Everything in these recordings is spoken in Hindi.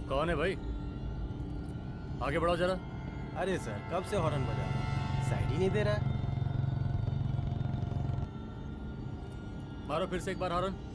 कौन है भाई? आगे बढ़ाओ जरा। अरे सर कब से हॉर्न बजा रहा हूं? साइड ही नहीं दे रहा है। मारो फिर से एक बार हॉर्न।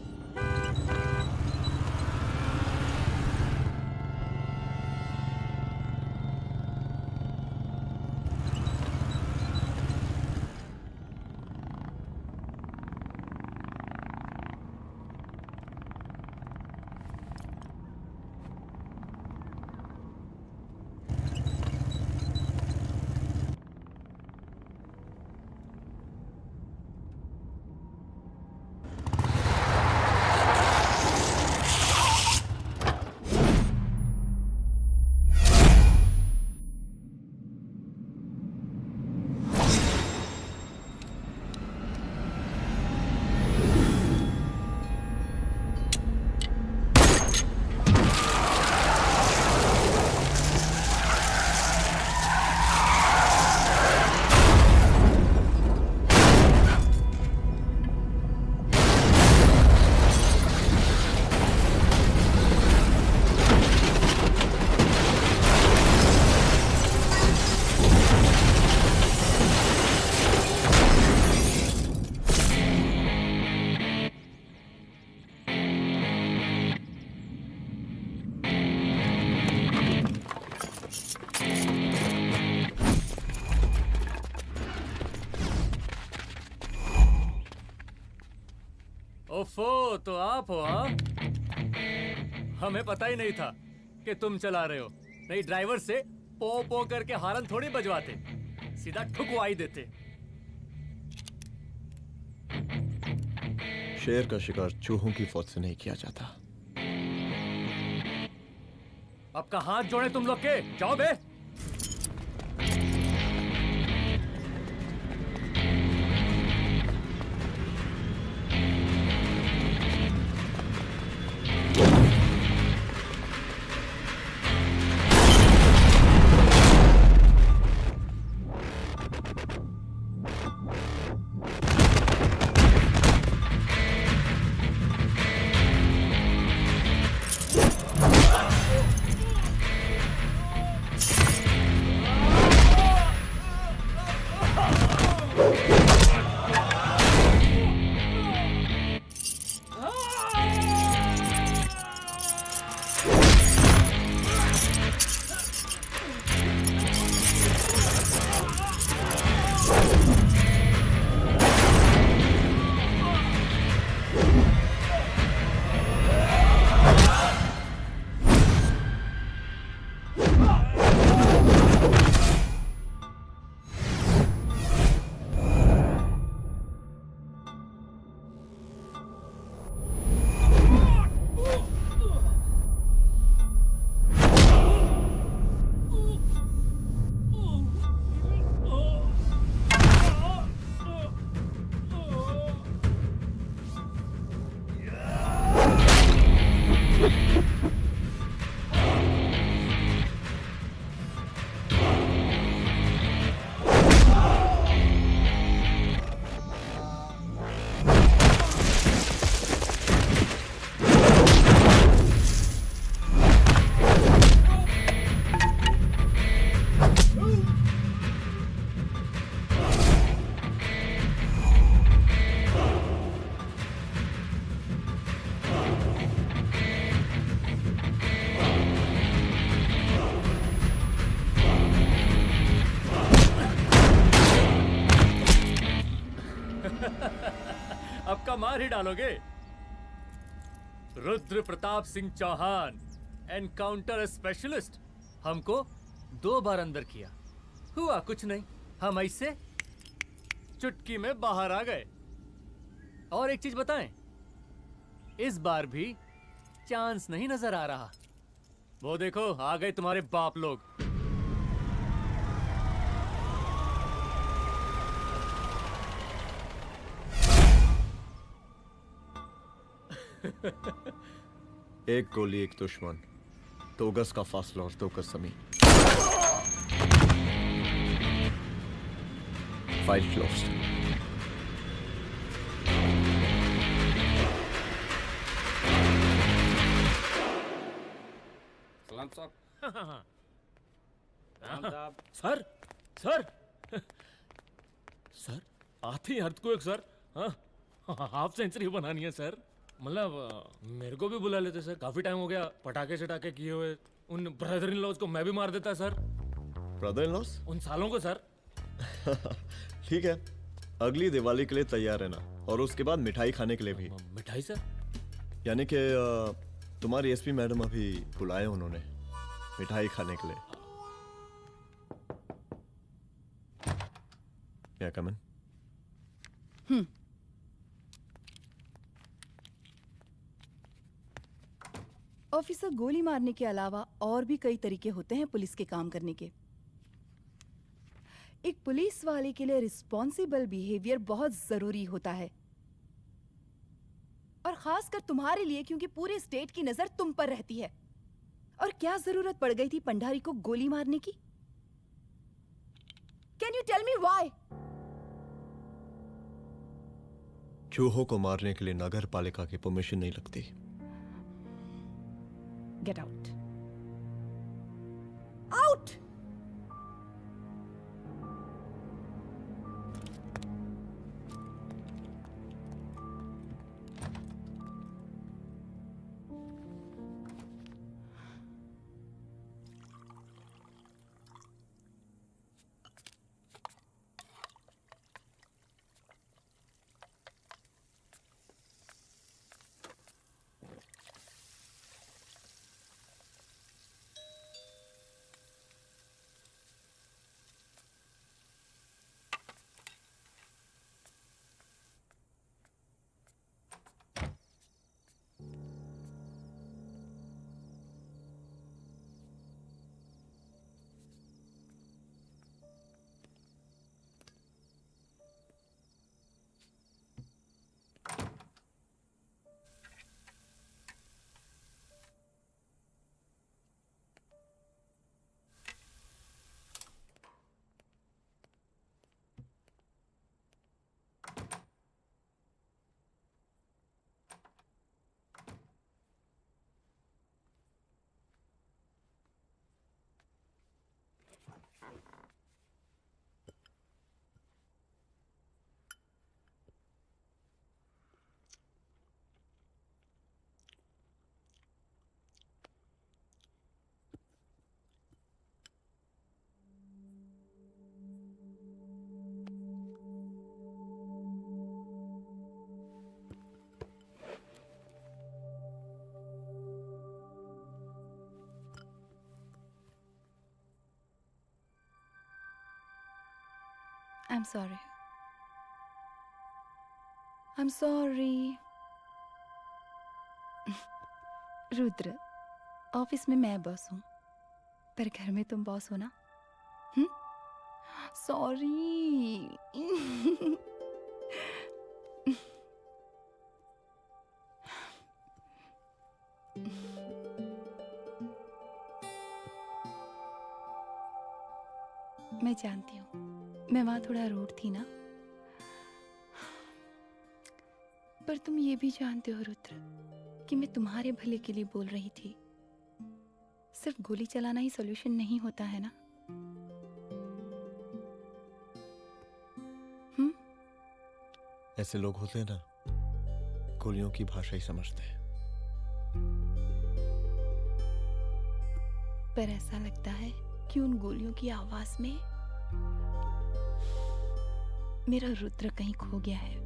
ओफो, तो आप हो हाँ? हमें पता ही नहीं था कि तुम चला रहे हो। नहीं ड्राइवर से पो पो करके हारन थोड़ी बजवाते, सीधा ठुकवाई देते। शेर का शिकार चूहों की फौज से नहीं किया जाता। आपका हाथ जोड़े तुम लोग के, जाओ बे। अब का मार ही डालोगे? Rudra Pratap Singh Chauhan, encounter specialist. हमको 2 बार अंदर किया, हुआ कुछ नहीं। हम ऐसे चुटकी में बाहर आ गए। और एक चीज बताएं, इस बार भी चांस नहीं नजर आ रहा। वो देखो आ गए तुम्हारे बाप लोग। एक गोली एक दुश्मन, 2 गज का फासला और 2 गज जमीन। File closed. साहब सर सर सर आते ही अर्थक्वेक सर। हाँ हाफ सेंचुरी बनानी है सर। मतलब मेरे को भी बुला लेते सर, काफी टाइम हो गया पटाखे शटाखे किए हुए। उन ब्रदर इन लॉज को मैं भी मार देता सर, ब्रदर इन लॉस? उन सालों को सर। ठीक है, अगली दिवाली के लिए तैयार रहना, और उसके बाद मिठाई खाने के लिए भी। मिठाई सर? यानी कि तुम्हारी एसपी मैडम अभी बुलाए उन्होंने मिठाई खाने के लिए। क्या कमन? ऑफिसर, गोली मारने के अलावा और भी कई तरीके होते हैं पुलिस के काम करने के। एक पुलिस वाले के लिए रिस्पॉन्सिबल बिहेवियर बहुत जरूरी होता है, और खासकर तुम्हारे लिए, क्योंकि पूरे स्टेट की नजर तुम पर रहती है। और क्या जरूरत पड़ गई थी पंडारी को गोली मारने की? Can you tell me why? चूहों को मारने के लिए नगर पालिका की परमिशन नहीं लगती। Get out. Out! I'm sorry. I'm sorry. Rudra, office में मैं बॉस हूँ, पर घर में तुम बॉस हो ना? सॉरी। मैं जानती हूँ, मैं वहां थोड़ा रूड थी ना, पर तुम ये भी जानते हो रुद्र कि मैं तुम्हारे भले के लिए बोल रही थी। सिर्फ गोली चलाना ही सॉल्यूशन नहीं होता है ना। ऐसे लोग होते हैं ना, गोलियों की भाषा ही समझते हैं। पर ऐसा लगता है कि उन गोलियों की आवाज में मेरा रुद्र कहीं खो गया है।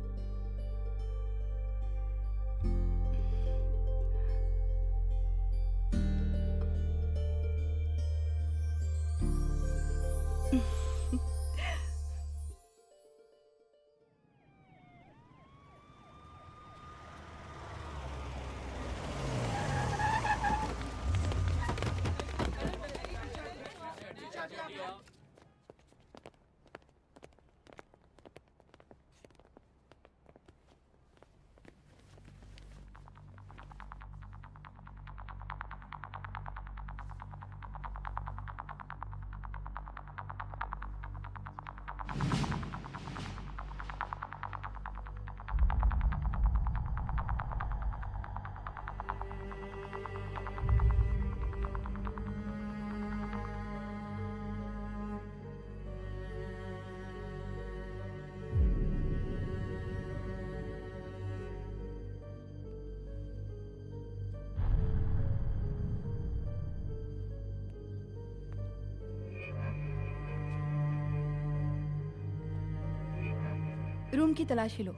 रूम की तलाशी लो।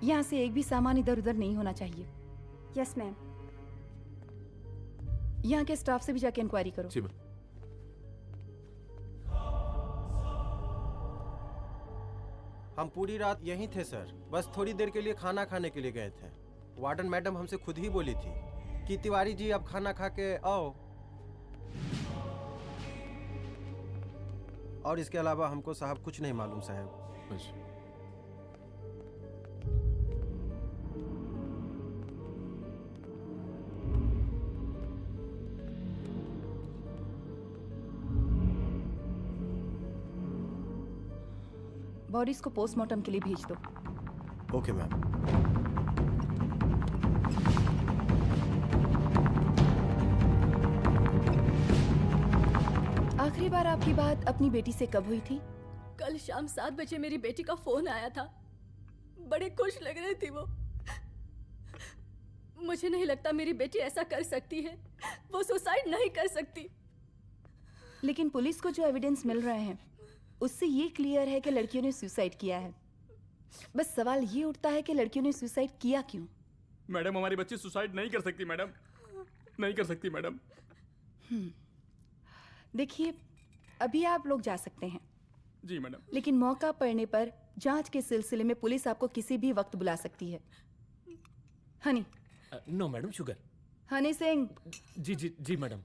यहाँ से एक भी सामान इधर उधर नहीं होना चाहिए। Yes ma'am. यहाँ के स्टाफ से भी जाके इंक्वायरी करो। जी मैम। हम पूरी रात यहीं थे सर, बस थोड़ी देर के लिए खाना खाने के लिए गए थे। वार्डन मैडम हमसे खुद ही बोली थी कि तिवारी जी अब खाना खा के आओ। और इसके अलावा हमको साहब कुछ नहीं मालूम साहब। अच्छा। बॉडीज को पोस्टमार्टम के लिए भेज दो। Okay ma'am. आखिरी बार आपकी बात अपनी बेटी से कब हुई थी? कल शाम 7 बजे मेरी बेटी का फोन आया था। बड़ी खुश लग रही थी वो। मुझे नहीं लगता मेरी बेटी ऐसा कर सकती है। वो सुसाइड नहीं कर सकती। लेकिन पुलिस को जो एविडेंस मिल रहे हैं उससे ये क्लियर है कि लड़कियों ने सुसाइड किया है। बस सवाल ये उठता है कि लड़कियों ने सुसाइड किया क्यों? मैडम हमारी बच्ची सुसाइड नहीं कर सकती मैडम, नहीं कर सकती मैडम। देखिए, अभी आप लोग जा सकते हैं। जी मैडम। लेकिन मौका पड़ने पर जांच के सिलसिले में पुलिस आपको किसी भी वक्त बुला सकती है। Honey. No madam, sugar. Honey Singh. जी जी जी मैडम।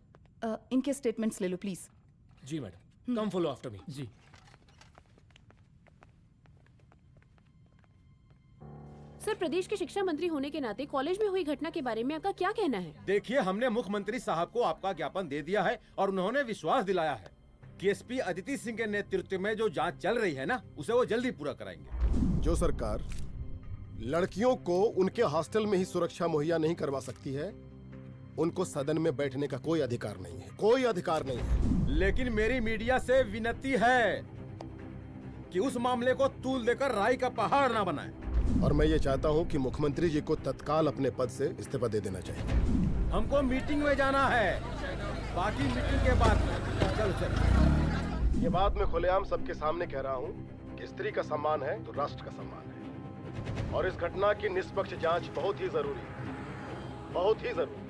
इनके स्टेटमेंट्स ले लो प्लीज। जी madam, come follow after me. जी। सर, प्रदेश के शिक्षा मंत्री होने के नाते कॉलेज में हुई घटना के बारे में आपका क्या कहना है? देखिए, हमने मुख्यमंत्री साहब को आपका ज्ञापन दे दिया है और उन्होंने विश्वास दिलाया है कि एसपी अदिति सिंह के नेतृत्व में जो जांच चल रही है ना, उसे वो जल्दी पूरा कराएंगे। जो सरकार लड़कियों को उनके हॉस्टल में ही सुरक्षा मुहैया नहीं करवा सकती है, उनको सदन में बैठने का कोई अधिकार नहीं है, कोई अधिकार नहीं है। लेकिन मेरी मीडिया से विनती है कि उस मामले को तूल देकर राई का पहाड़ ना बनाए। और मैं ये चाहता हूँ कि मुख्यमंत्री जी को तत्काल अपने पद से इस्तीफा दे देना चाहिए। हमको मीटिंग में जाना है, बाकी मीटिंग के बाद। चलो चलो। ये बात मैं खुलेआम सबके सामने कह रहा हूँ कि स्त्री का सम्मान है तो राष्ट्र का सम्मान है, और इस घटना की निष्पक्ष जांच बहुत ही जरूरी है, बहुत ही जरूरी।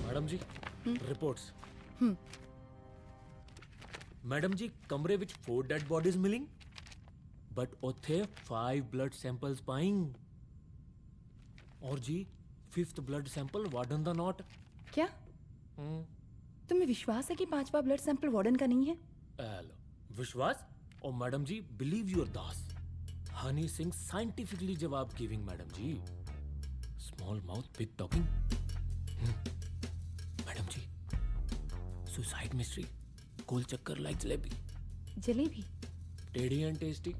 मैडम जी, रिपोर्ट्स। मैडम जी, कमरे विच 4 डेड बॉडीज मिलिंग, बट उथे 5 ब्लड सैंपल्स पाइंग। और जी 5th ब्लड सैंपल वार्डन दा नॉट। क्या तुम्हें विश्वास है कि 5वां ब्लड सैंपल वार्डन का नहीं है? हेलो, विश्वास? और मैडम जी, बिलीव योर दास। हनी सिंह साइंटिफिकली जवाब giving madam ji. Small mouth big talking. Madam ji, suicide mystery, गोल चक्कर लाइक जलेबी। जलेबी? टेढ़ी एंड टेस्टी।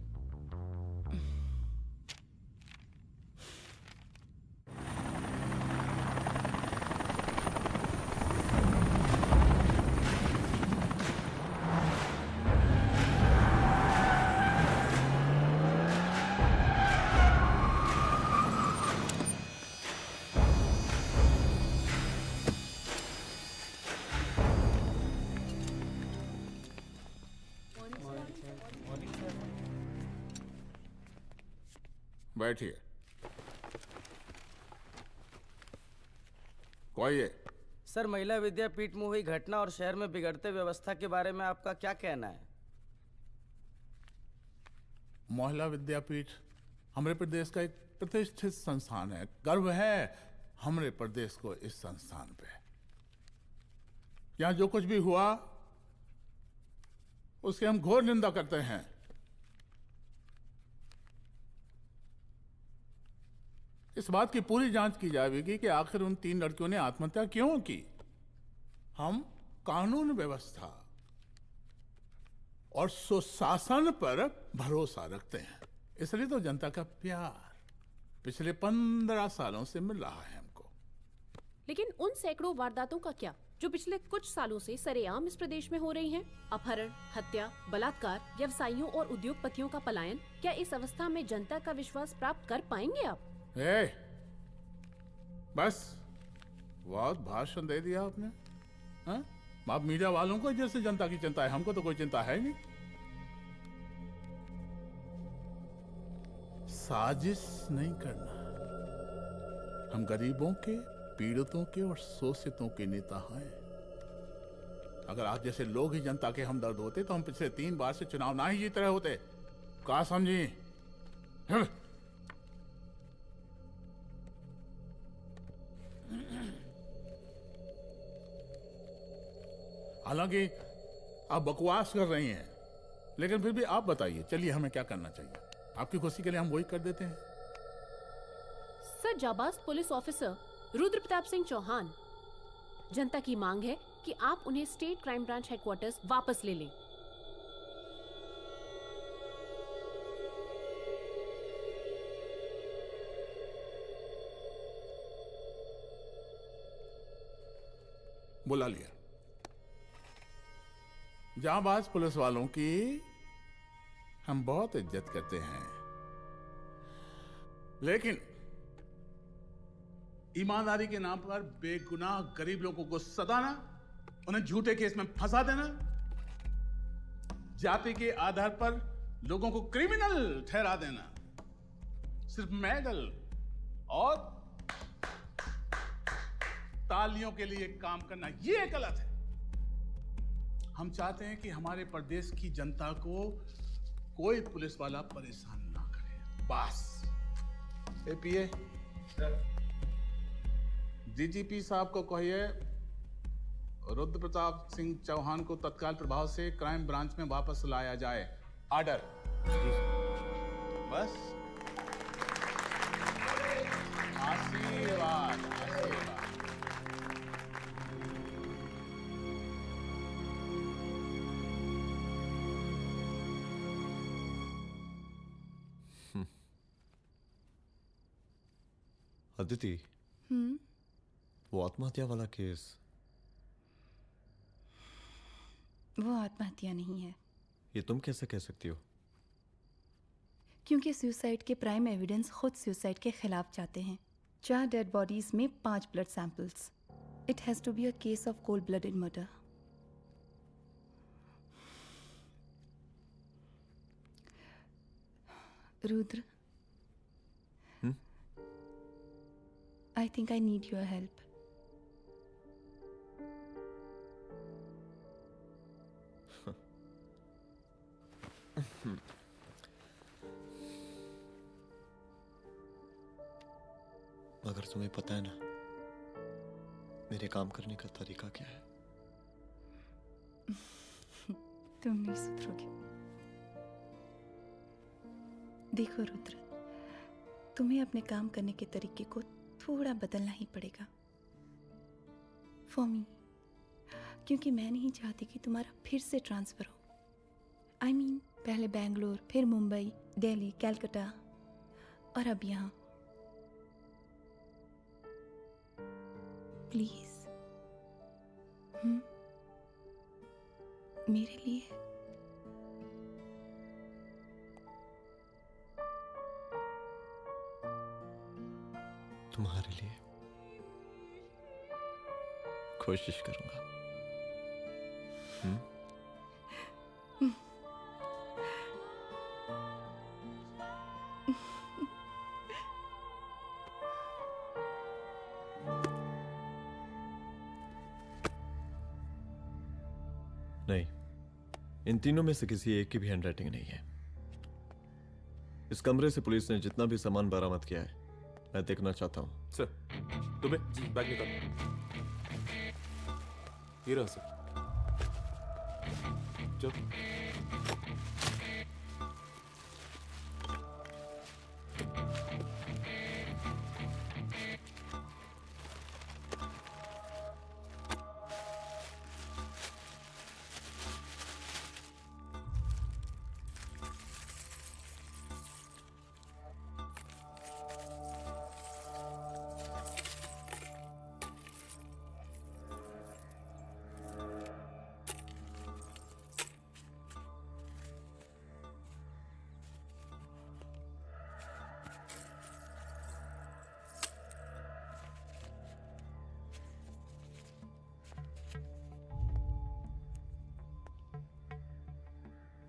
बैठिए। कोई है? सर, महिला विद्यापीठ में हुई घटना और शहर में बिगड़ते व्यवस्था के बारे में आपका क्या कहना है? महिला विद्यापीठ हमारे प्रदेश का एक प्रतिष्ठित संस्थान है। गर्व है हमारे प्रदेश को इस संस्थान पे। यहाँ जो कुछ भी हुआ उसकी हम घोर निंदा करते हैं। इस बात की पूरी जांच की जाएगी कि आखिर उन 3 लड़कियों ने आत्महत्या क्यों की। हम कानून व्यवस्था और सुशासन पर भरोसा रखते हैं, इसलिए तो जनता का प्यार। पिछले 15 सालों से मिल रहा है हमको। लेकिन उन सैकड़ों वारदातों का क्या जो पिछले कुछ सालों से सरेआम इस प्रदेश में हो रही हैं? अपहरण, हत्या, बलात्कार, व्यवसायियों और उद्योगपतियों का पलायन। क्या इस अवस्था में जनता का विश्वास प्राप्त कर पाएंगे आप? बस बहुत भाषण दे दिया आपने। हाँ? आप मीडिया वालों को जैसे जनता की चिंता है, हमको तो कोई चिंता है नहीं। साजिश नहीं करना। हम गरीबों के, पीड़ितों के और शोषितों के नेता हैं। अगर आप जैसे लोग ही जनता के हमदर्द होते तो हम पिछले 3 बार से चुनाव ना ही जीत रहे होते। कहा समझी? हालांकि आप बकवास कर रही हैं, लेकिन फिर भी आप बताइए, चलिए हमें क्या करना चाहिए? आपकी खुशी के लिए हम वही कर देते हैं। सर, जाबाज पुलिस ऑफिसर रुद्र प्रताप सिंह चौहान, जनता की मांग है कि आप उन्हें स्टेट क्राइम ब्रांच हेडक्वार्टर्स वापस ले लें। बुला लिया। जाबाज पुलिस वालों की हम बहुत इज्जत करते हैं, लेकिन ईमानदारी के नाम पर बेगुनाह गरीब लोगों को सताना, उन्हें झूठे केस में फंसा देना, जाति के आधार पर लोगों को क्रिमिनल ठहरा देना, सिर्फ मेडल और तालियों के लिए काम करना, ये गलत है। हम चाहते हैं कि हमारे प्रदेश की जनता को कोई पुलिस वाला परेशान ना करे, बस। एपीए डीजीपी साहब को कहिए रुद्र प्रताप सिंह चौहान को तत्काल प्रभाव से क्राइम ब्रांच में वापस लाया जाए। ऑर्डर। बस। आशीर्वाद, आशीर्वाद। अदिति, वो आत्महत्या वाला केस, वो आत्महत्या नहीं है। ये तुम कैसे कह सकती हो? क्योंकि सुसाइड के प्राइम एविडेंस खुद सुसाइड के खिलाफ जाते हैं। 4 डेड बॉडीज में 5 blood samples. It has to be a case of cold blooded murder. Rudra, I think I need your help. मगर तुम्हें पता है ना मेरे काम करने का तरीका क्या है? तुम नहीं सुधरोगे। देखो रुद्र, तुम्हें अपने काम करने के तरीके को थोड़ा बदलना ही पड़ेगा। फॉर मी, क्योंकि मैं नहीं चाहती कि तुम्हारा फिर से ट्रांसफर हो। आई मीन, पहले बेंगलोर, फिर मुंबई, दिल्ली, कलकत्ता और अब यहाँ। प्लीज मेरे लिए। तुम्हारे लिए कोशिश करूंगा। नहीं, इन तीनों में से किसी एक की भी हैंडराइटिंग नहीं है। इस कमरे से पुलिस ने जितना भी सामान बरामद किया है, मैं देखना चाहता हूं। सर, तुम्हें जी बैग निकाल। ये रहा सर। चल।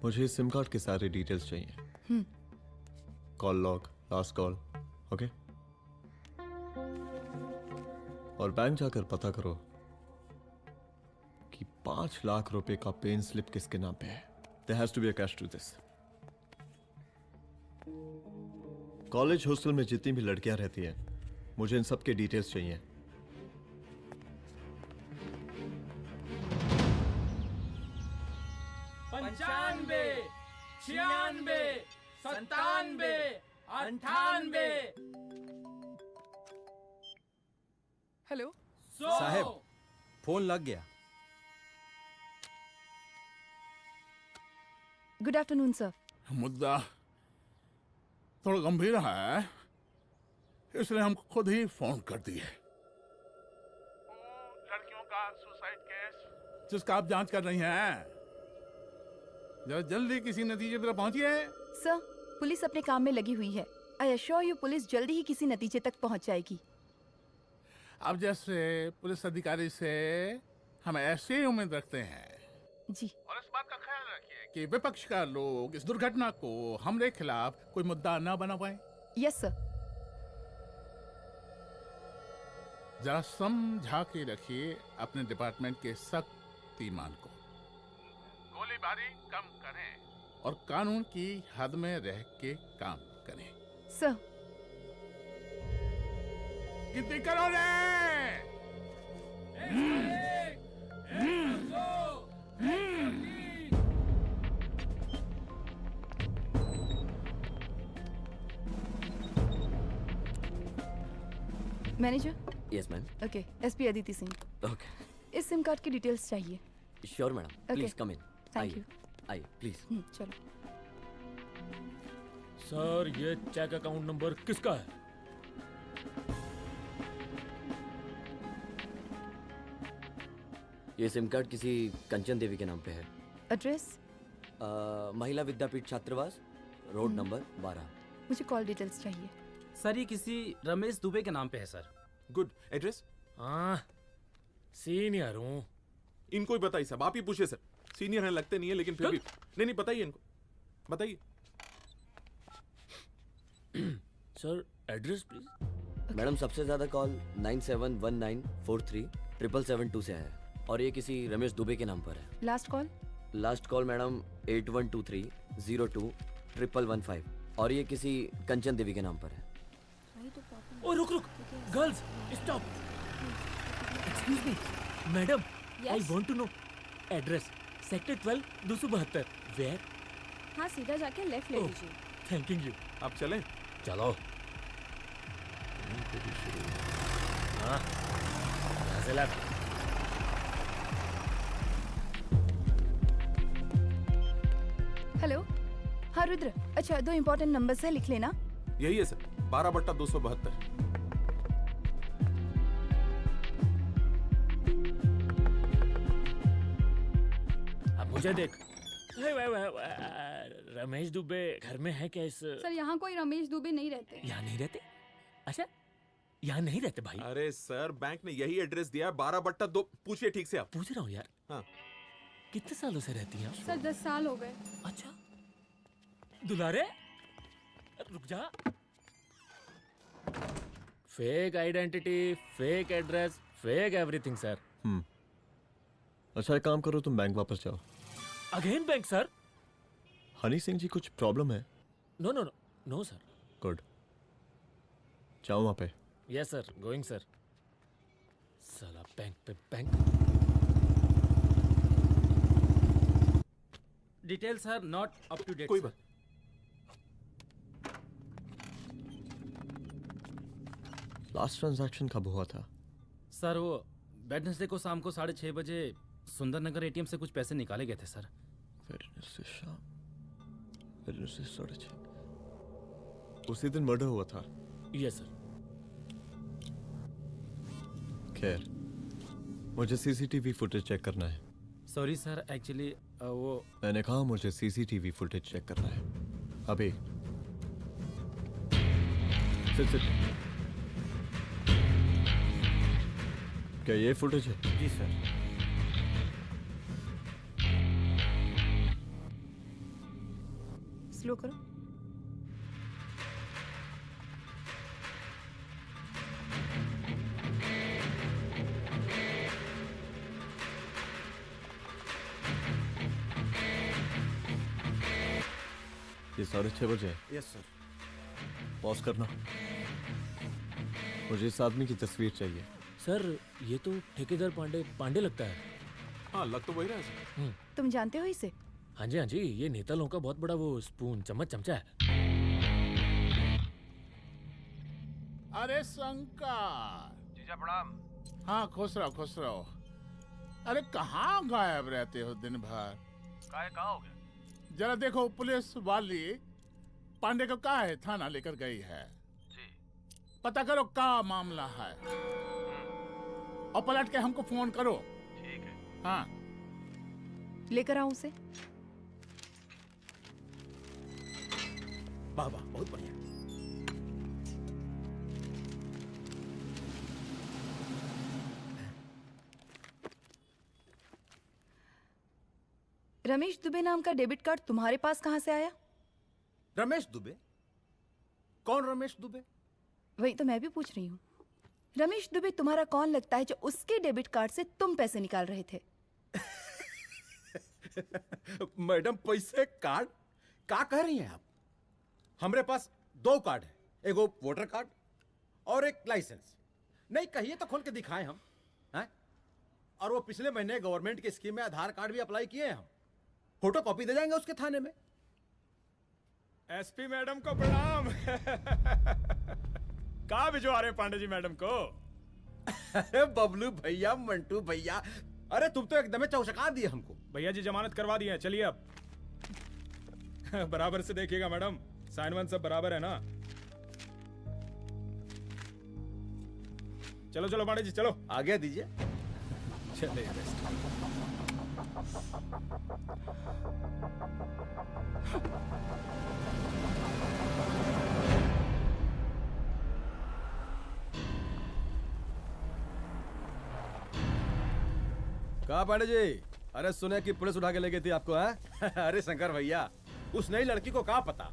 मुझे सिम कार्ड के सारे डिटेल्स चाहिए। Call log, last call, okay. और बैंक जाकर पता करो कि 5 लाख रुपए का पेन स्लिप किसके नाम पे है। There has to be a cash to this. College hostel में जितनी भी लड़कियां रहती हैं, मुझे इन सब के डिटेल्स चाहिए। पंचानवे, 96, 97, 98। हेलो साहब, फोन लग गया। Good afternoon sir. मुद्दा थोड़ा गंभीर है, इसलिए हम खुद ही फोन कर दिए। लड़कियों का सुसाइड केस जिसका आप जांच कर रही हैं, जरा जल्दी किसी नतीजे पर पहुंचिए। सर, पुलिस अपने काम में लगी हुई है। आई एश्योर यू पुलिस जल्दी ही किसी नतीजे तक पहुंच जाएगी। अब जैसे पुलिस अधिकारी से हम ऐसे ही उम्मीद रखते हैं जी। और इस बात का ख्याल रखिए कि विपक्ष का लोग इस दुर्घटना को हमारे खिलाफ कोई मुद्दा ना बना पाए। Yes sir. जरा समझा के रखिए अपने डिपार्टमेंट के शक्तिमान को। गोलीबारी कम करें और कानून की हद में रह के काम करें। सर। कितनी करोगे? Manager. Yes ma'am. Okay, SP Aditi Singh. Okay, इस सिम कार्ड की डिटेल्स चाहिए। Sure madam, please come in. Thank you. आइए प्लीज। चलो। सर, ये चेक अकाउंट नंबर किसका है? ये सिम कार्ड किसी कंचन देवी के नाम पे है। एड्रेस? महिला विद्यापीठ छात्रावास, रोड नंबर 12। मुझे कॉल डिटेल्स चाहिए। सर, ये किसी रमेश दुबे के नाम पे है सर। गुड। एड्रेस? हाँ, सीनियर हूँ। इनको ही बताइए साहब, आप ही पूछिए सर। सीनियर हैं लगते नहीं है, लेकिन फिर भी नहीं बताइए इनको, बताइए। Sir, address please. मैडम, सबसे ज्यादा कॉल 9719437772 से है और ये किसी रमेश दुबे के नाम पर है। Last call? Last call madam 8123021115 और ये किसी कंचन देवी के नाम पर है। ओ रुक, girls stop. Excuse me madam, I want to know address. Sector 12 272। Where? हाँ, सीधा जाके लेफ्ट ले लीजिए। Thank you. आप चलें? चलो। हाँ, यहाँ से लेफ्ट। हेलो। हाँ रुद्र, अच्छा 2 इम्पोर्टेंट नंबर्स है, लिख लेना। यही है सर, 12/272। अब मुझे देख। रमेश दुबे घर में है क्या? इस सर, यहाँ कोई रमेश दुबे नहीं रहते। यहाँ नहीं रहते? अच्छा, यहाँ नहीं रहते भाई। अरे सर, बैंक ने यही एड्रेस दिया है, 12/2। पूछिए ठीक से आप। पूछ रहा हूँ यार। हाँ। कितने सालों से रहती हैं? सर, 10 साल हो गए। अच्छा, दुलारे रुक जा। Fake identity, fake address, fake everything sir. अच्छा, एक काम करो, तुम बैंक वापस जाओ। Again bank sir? Honey Singh ji, कुछ प्रॉब्लम है? No no no no sir. Good, जाओ वहां पे। Yes sir, going sir. साला बैंक पे bank. Detail sir not up to date. कोई बात। लास्ट ट्रांजैक्शन कब हुआ था? सर, वो वेडनेसडे को शाम को 6:30 बजे सुंदरनगर एटीएम से कुछ पैसे निकाले गए थे सर। वेडनेसडे शाम, वेडनेसडे 6:30। उसी दिन मर्डर हुआ था? Yes sir. खैर, मुझे सीसीटीवी फुटेज चेक करना है। सॉरी सर, एक्चुअली वो मैंने कहा मुझे सीसीटीवी फुटेज चेक करना है अभी। सिट। क्या ये फुटेज है? जी सर। स्लो करो। ये 6:30 बजे है। Yes sir. पॉज करना। मुझे इस आदमी की तस्वीर चाहिए। सर ये तो ठेकेदार पांडे लगता है। हाँ लग तो वही रहा है सर। तुम जानते हो इसे? हाँ जी, ये नेता लोगों का बहुत बड़ा वो स्पून चमचा है। अरे शंकर। जीजा प्रणाम। हाँ खुश रहो। अरे कहाँ गायब रहते हो दिन भर? कहाँ हो गया? जरा देखो पुलिस वाली पांडे को कहा है थाना लेकर गई है। जी। पता करो क्या मामला है और पलट के हमको फोन करो। ठीक है। हाँ लेकर आओ उसे। वाह बहुत बढ़िया। रमेश दुबे नाम का डेबिट कार्ड तुम्हारे पास कहां से आया? रमेश दुबे? कौन रमेश दुबे? वही तो मैं भी पूछ रही हूँ। रमेश दुबे तुम्हारा कौन लगता है जो उसके डेबिट कार्ड से तुम पैसे निकाल रहे थे? मैडम पैसे कार्ड क्या कह रही हैं आप? हमारे पास 2 कार्ड है, एक वोटर कार्ड और एक लाइसेंस। नहीं कहिए तो खोल के दिखाएं हम हैं? और वो पिछले महीने गवर्नमेंट की स्कीम में आधार कार्ड भी अप्लाई किए हैं हम। फोटो कॉपी दे जाएंगे उसके थाने में। एसपी मैडम को प्रणाम। कहाँ भिजवा रहे हैं पांडे जी मैडम को? अरे बबलू भैया, मंटू भैया, अरे तुम तो एकदम चौसका दिए हमको। भैया जी जमानत करवा दिए हैं, चलिए अब। बराबर से देखिएगा मैडम, साइन वन सब बराबर है ना? चलो चलो पांडे जी चलो। आगे दीजिए। चलिए कहा पांडे जी? अरे सुने कि पुलिस उठा के ले गई थी आपको है? अरे शंकर भैया, उस नई लड़की को क्या पता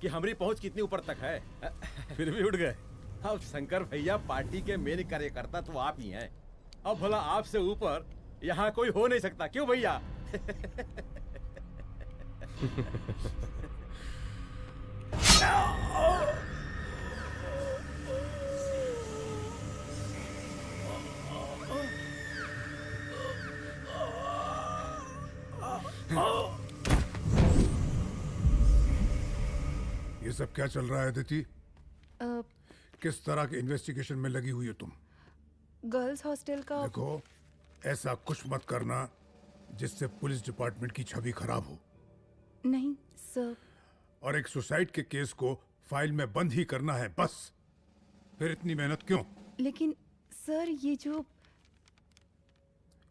कि हमारी पहुंच कितनी ऊपर तक है। फिर भी उठ गए। अब शंकर भैया पार्टी के मेन कार्यकर्ता तो आप ही हैं। अब भला आपसे ऊपर यहाँ कोई हो नहीं सकता, क्यों भैया? ये सब क्या चल रहा है अदिति? किस तरह के इन्वेस्टिगेशन में लगी हुई हो तुम? गर्ल्स हॉस्टल का। देखो, ऐसा कुछ मत करना जिससे पुलिस डिपार्टमेंट की छवि खराब हो। नहीं सर। और एक सुसाइड के केस को फाइल में बंद ही करना है बस। फिर इतनी मेहनत क्यों? लेकिन सर ये जो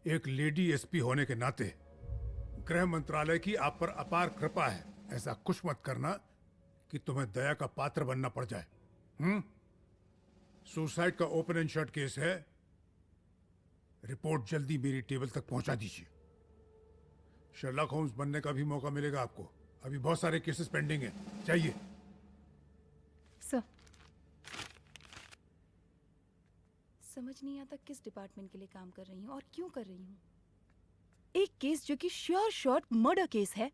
एक लेडी एसपी होने के नाते गृह मंत्रालय की आप पर अपार कृपा है। ऐसा कुछ मत करना कि तुम्हें दया का पात्र बनना पड़ जाए। सुसाइड का ओपन एंड शट केस है। रिपोर्ट जल्दी मेरी टेबल तक पहुंचा दीजिए। शर्लॉक होम्स बनने का भी मौका मिलेगा आपको। अभी बहुत सारे केसेस पेंडिंग हैं। चाहिए सर। समझ नहीं आता किस डिपार्टमेंट के लिए काम कर रही हूँ और क्यों कर रही हूँ। एक केस जो कि श्योर शॉट मर्डर केस है,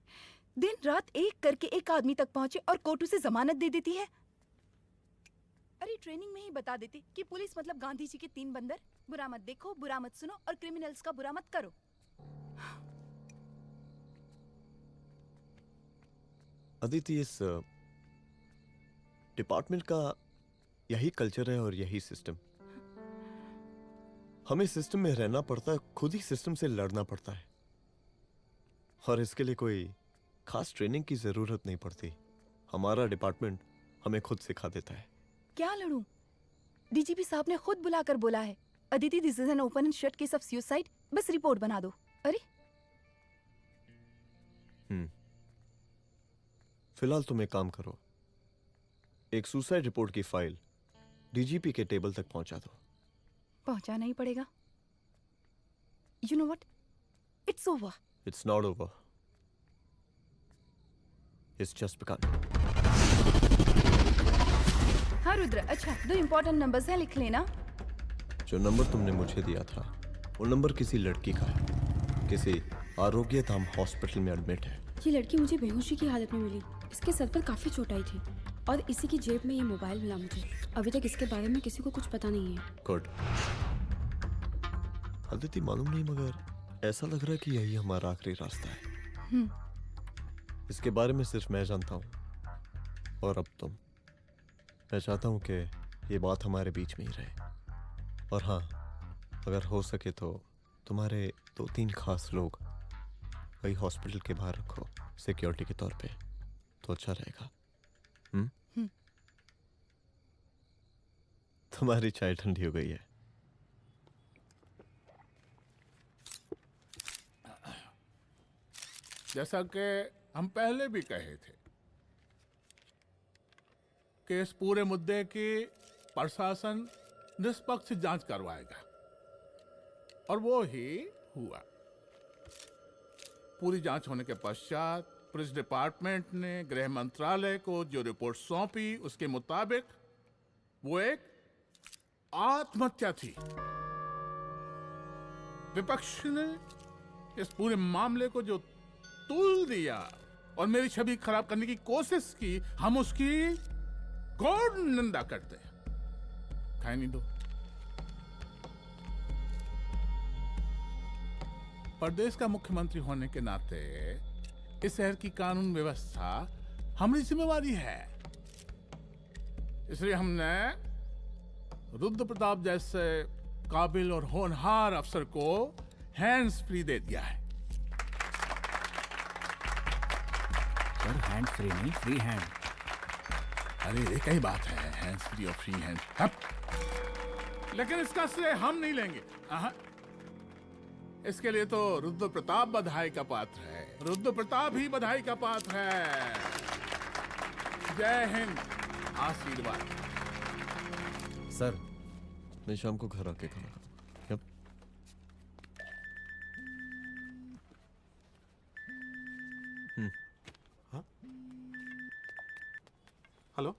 दिन रात एक करके एक आदमी तक पहुंचे और कोर्ट उसे जमानत दे देती है। अरे ट्रेनिंग में ही बता देती कि पुलिस मतलब गांधी जी के 3 बंदर, बुरा मत देखो, बुरा मत सुनो और क्रिमिनल्स का बुरा मत करो। अदिति, इस डिपार्टमेंट का यही कल्चर है और यही सिस्टम। हमें सिस्टम में रहना पड़ता है, खुद ही सिस्टम से लड़ना पड़ता है, और इसके लिए कोई खास ट्रेनिंग की जरूरत नहीं पड़ती। हमारा डिपार्टमेंट हमें खुद सिखा देता है। क्या लड़ूं? डीजीपी साहब ने खुद बुलाकर बोला है, Aditi this is an open and shut case of suicide, बस रिपोर्ट बना दो। अरे फिलहाल तुम एक काम करो, एक सुसाइड रिपोर्ट की फाइल डीजीपी के टेबल तक पहुंचा दो। पहुंचाना ही पड़ेगा। You know what, it's over. It's not over. It's just begun. हाँ रुद्र, अच्छा 2 इम्पोर्टेंट नंबर्स हैं, लिख लेना। जो नंबर तुमने मुझे दिया था वो नंबर किसी लड़की का है, किसी आरोग्य धाम हॉस्पिटल में एडमिट है। ये लड़की मुझे बेहोशी की हालत में मिली। इसके सर पर काफी चोट आई थी और इसी की जेब में ये मोबाइल मिला मुझे। अभी तक इसके बारे में किसी को कुछ पता नहीं है। गुड। अदिति मालूम नहीं मगर ऐसा लग रहा है कि यही हमारा आखिरी रास्ता है। इसके बारे में सिर्फ मैं जानता हूँ और अब तुम। मैं चाहता हूँ कि ये बात हमारे बीच में ही रहे। और हाँ, अगर हो सके तो तुम्हारे 2-3 खास लोग वही हॉस्पिटल के बाहर रखो सिक्योरिटी के तौर पे, तो अच्छा रहेगा। तुम्हारी चाय ठंडी हो गई है। जैसा कि हम पहले भी कहे थे कि इस पूरे मुद्दे की प्रशासन निष्पक्ष जांच करवाएगा और वो ही हुआ। पूरी जांच होने के पश्चात पुलिस डिपार्टमेंट ने गृह मंत्रालय को जो रिपोर्ट सौंपी उसके मुताबिक वो एक आत्महत्या थी। विपक्ष ने इस पूरे मामले को जो तूल दिया और मेरी छवि खराब करने की कोशिश की, हम उसकी घोर निंदा करते हैं। खाए नहीं दो। प्रदेश का मुख्यमंत्री होने के नाते इस शहर की कानून व्यवस्था हमारी जिम्मेवारी है। इसलिए हमने रुद्र प्रताप जैसे काबिल और होनहार अफसर को हैंड्स फ्री दे दिया है। सर हैंड फ्री नहीं, फ्री हैंड। अरे एक ही बात है, हैंड्स फ्री और फ्री हैंड। लेकिन इसका श्रेय हम नहीं लेंगे। इसके लिए तो रुद्र प्रताप बधाई का पात्र है। रुद्र प्रताप ही बधाई का पात्र है। जय हिंद। आशीर्वाद। सर, मैं शाम को घर आके खाना खाऊंगा। हाँ? हेलो।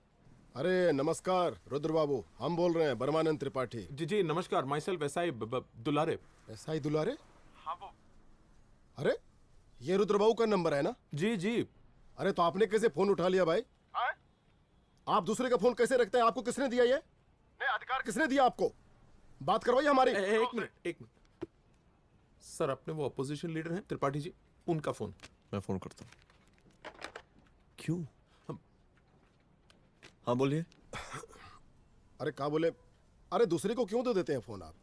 अरे नमस्कार रुद्र बाबू, हम बोल रहे हैं बर्मानंद त्रिपाठी। जी जी नमस्कार। My self SI Dulare. SI दुलारे? हाँ वो। अरे ये रुद्र बाबू का नंबर है ना? जी जी। अरे तो आपने कैसे फोन उठा लिया भाई? आप दूसरे का फोन कैसे रखते हैं? आपको किसने दिया ये? नहीं, अधिकार किसने दिया आपको? बात करवाइए हमारी। एक मिनट। सर अपने वो अपोजिशन लीडर हैं त्रिपाठी जी, उनका फोन। मैं फोन करता हूँ। क्यों? हाँ बोलिए। अरे क्या बोले? अरे दूसरे को क्यों दे देते हैं फोन आप?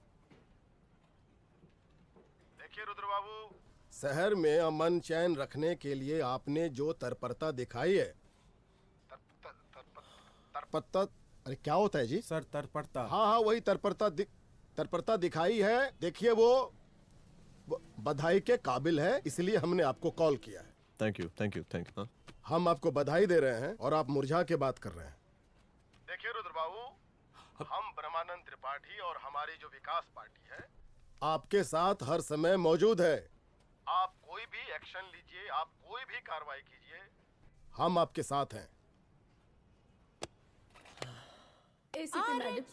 देखिए रुद्र बाबू, शहर में अमन चैन रखने के लिए आपने जो तत्परता दिखाई है, तत्परता, अरे क्या होता है जी? सर तत्परता। हाँ वही तत्परता दिखाई है। देखिए वो बधाई के काबिल है, इसलिए हमने आपको कॉल किया है। Thank you. हम आपको बधाई दे रहे हैं और आप मुरझा के बात कर रहे हैं। देखिए रुद्र बाबू, हम ब्रह्मानंद त्रिपाठी और हमारी जो विकास पार्टी है आपके साथ हर समय मौजूद है। आप कोई भी एक्शन लीजिए, आप कोई भी कार्रवाई कीजिए, हम आपके साथ हैं। एसीपी मैडम,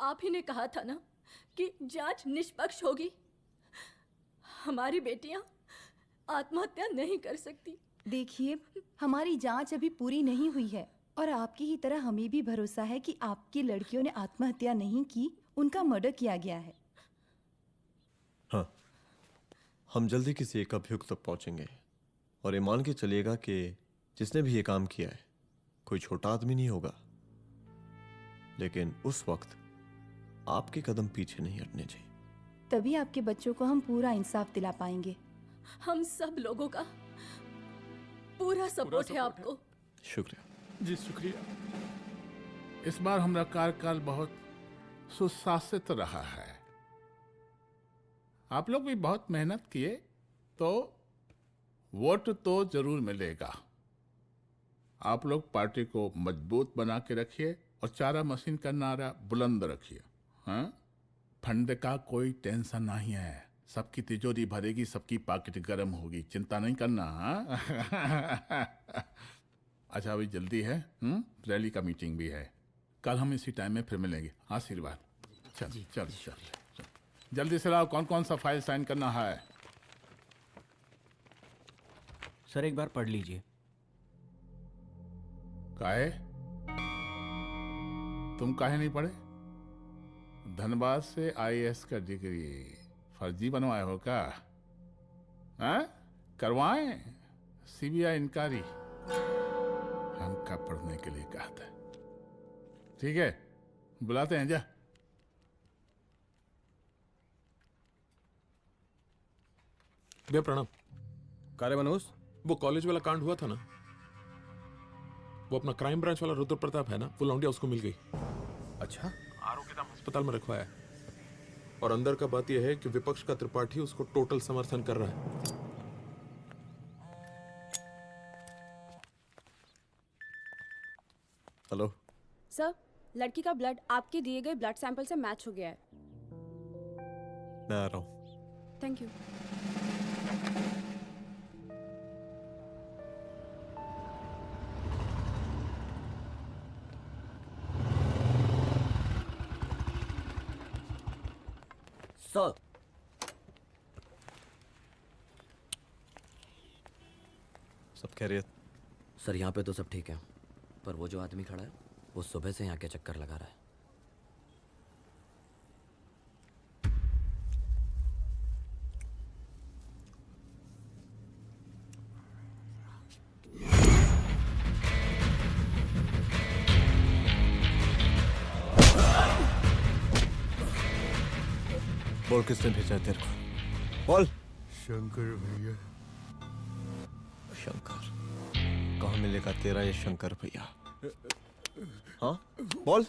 आप ही ने कहा था ना कि जांच निष्पक्ष होगी। हमारी बेटियां आत्महत्या नहीं कर सकती। देखिए, हमारी जांच अभी पूरी नहीं हुई है और आपकी ही तरह हमें भी भरोसा है कि आपकी लड़कियों ने आत्महत्या नहीं की, उनका मर्डर किया गया है। हाँ, हम जल्दी किसी एक अभियुक्त तक पहुंचेंगे और ये मान के चलिएगा कि जिसने भी ये काम किया है कोई छोटा आदमी नहीं होगा। लेकिन उस वक्त आपके कदम पीछे नहीं हटने चाहिए। तभी आपके बच्चों को हम पूरा इंसाफ दिला पाएंगे। हम सब लोगों का पूरा सपोर्ट है आपको। शुक्रिया जी, शुक्रिया। इस बार हमारा कार्यकाल बहुत सुशासित रहा है। आप लोग भी बहुत मेहनत किए तो वोट तो जरूर मिलेगा। आप लोग पार्टी को मजबूत बना के रखिए और चारा मशीन का नारा बुलंद रखिए। हाँ, फंड का कोई टेंशन नहीं है। सबकी तिजोरी भरेगी, सबकी पॉकेट गर्म होगी, चिंता नहीं करना। हाँ? अच्छा अभी जल्दी है, रैली का मीटिंग भी है, कल हम इसी टाइम में फिर मिलेंगे। आशीर्वाद। चल चल चल चल जल्दी से लाओ, कौन कौन सा फाइल साइन करना है। सर एक बार पढ़ लीजिए। काहे? तुम काहे नहीं पढ़े? धनबाद से आईएएस का डिग्री फर्जी बनवाए हो क्या? हाँ? करवाएं सीबीआई इंक्वायरी। हम कब पढ़ने के लिए कहा था? ठीक है, बुलाते हैं। जा भैया प्रणाम। कारे मनोज, वो कॉलेज वाला कांड हुआ था ना, वो अपना क्राइम ब्रांच वाला रुद्र प्रताप है ना, वो लौंडिया उसको मिल गई। अच्छा? आरोग्यधाम अस्पताल में रखवाया है। और अंदर का बात यह है कि विपक्ष का त्रिपाठी उसको टोटल समर्थन कर रहा है। हेलो सर, लड़की का ब्लड आपके दिए गए ब्लड सैंपल से मैच हो गया है। मैं आ रहा हूँ। Thank you. सर, सब खैरियत? सर यहाँ पे तो सब ठीक है, पर वो जो आदमी खड़ा है वो सुबह से यहाँ के चक्कर लगा रहा है। बोल किसने भेजा है तेरे को? बोल। शंकर भैया। शंकर? कहाँ मिलेगा तेरा ये शंकर भैया? हाँ बोल।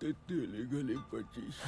तेली गली 25।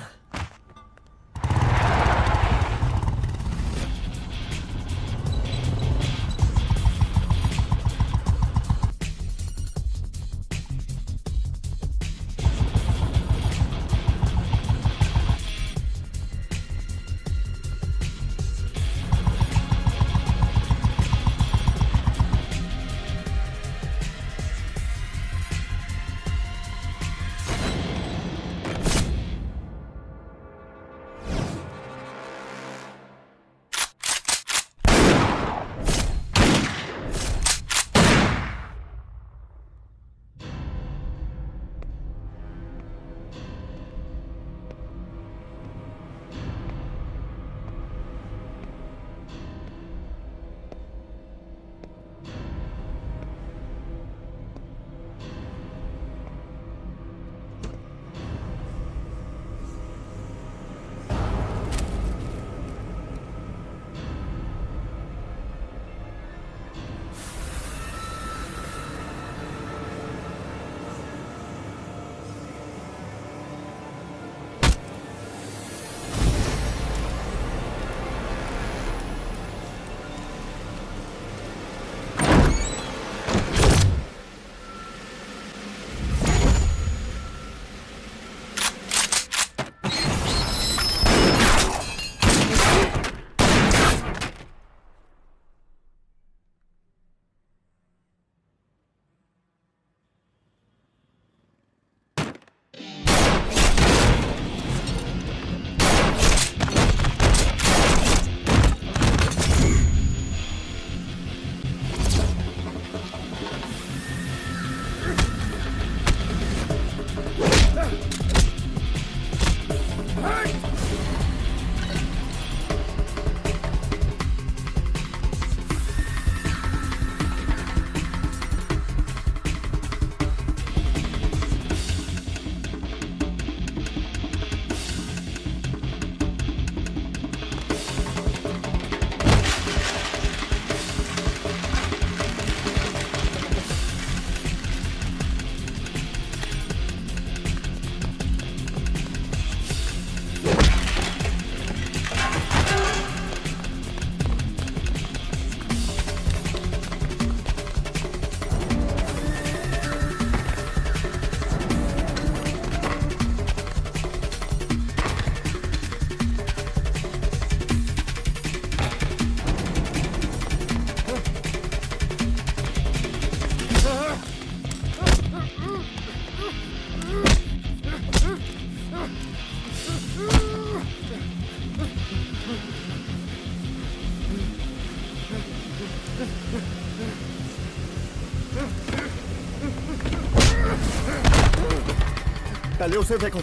पहले उसे देखो।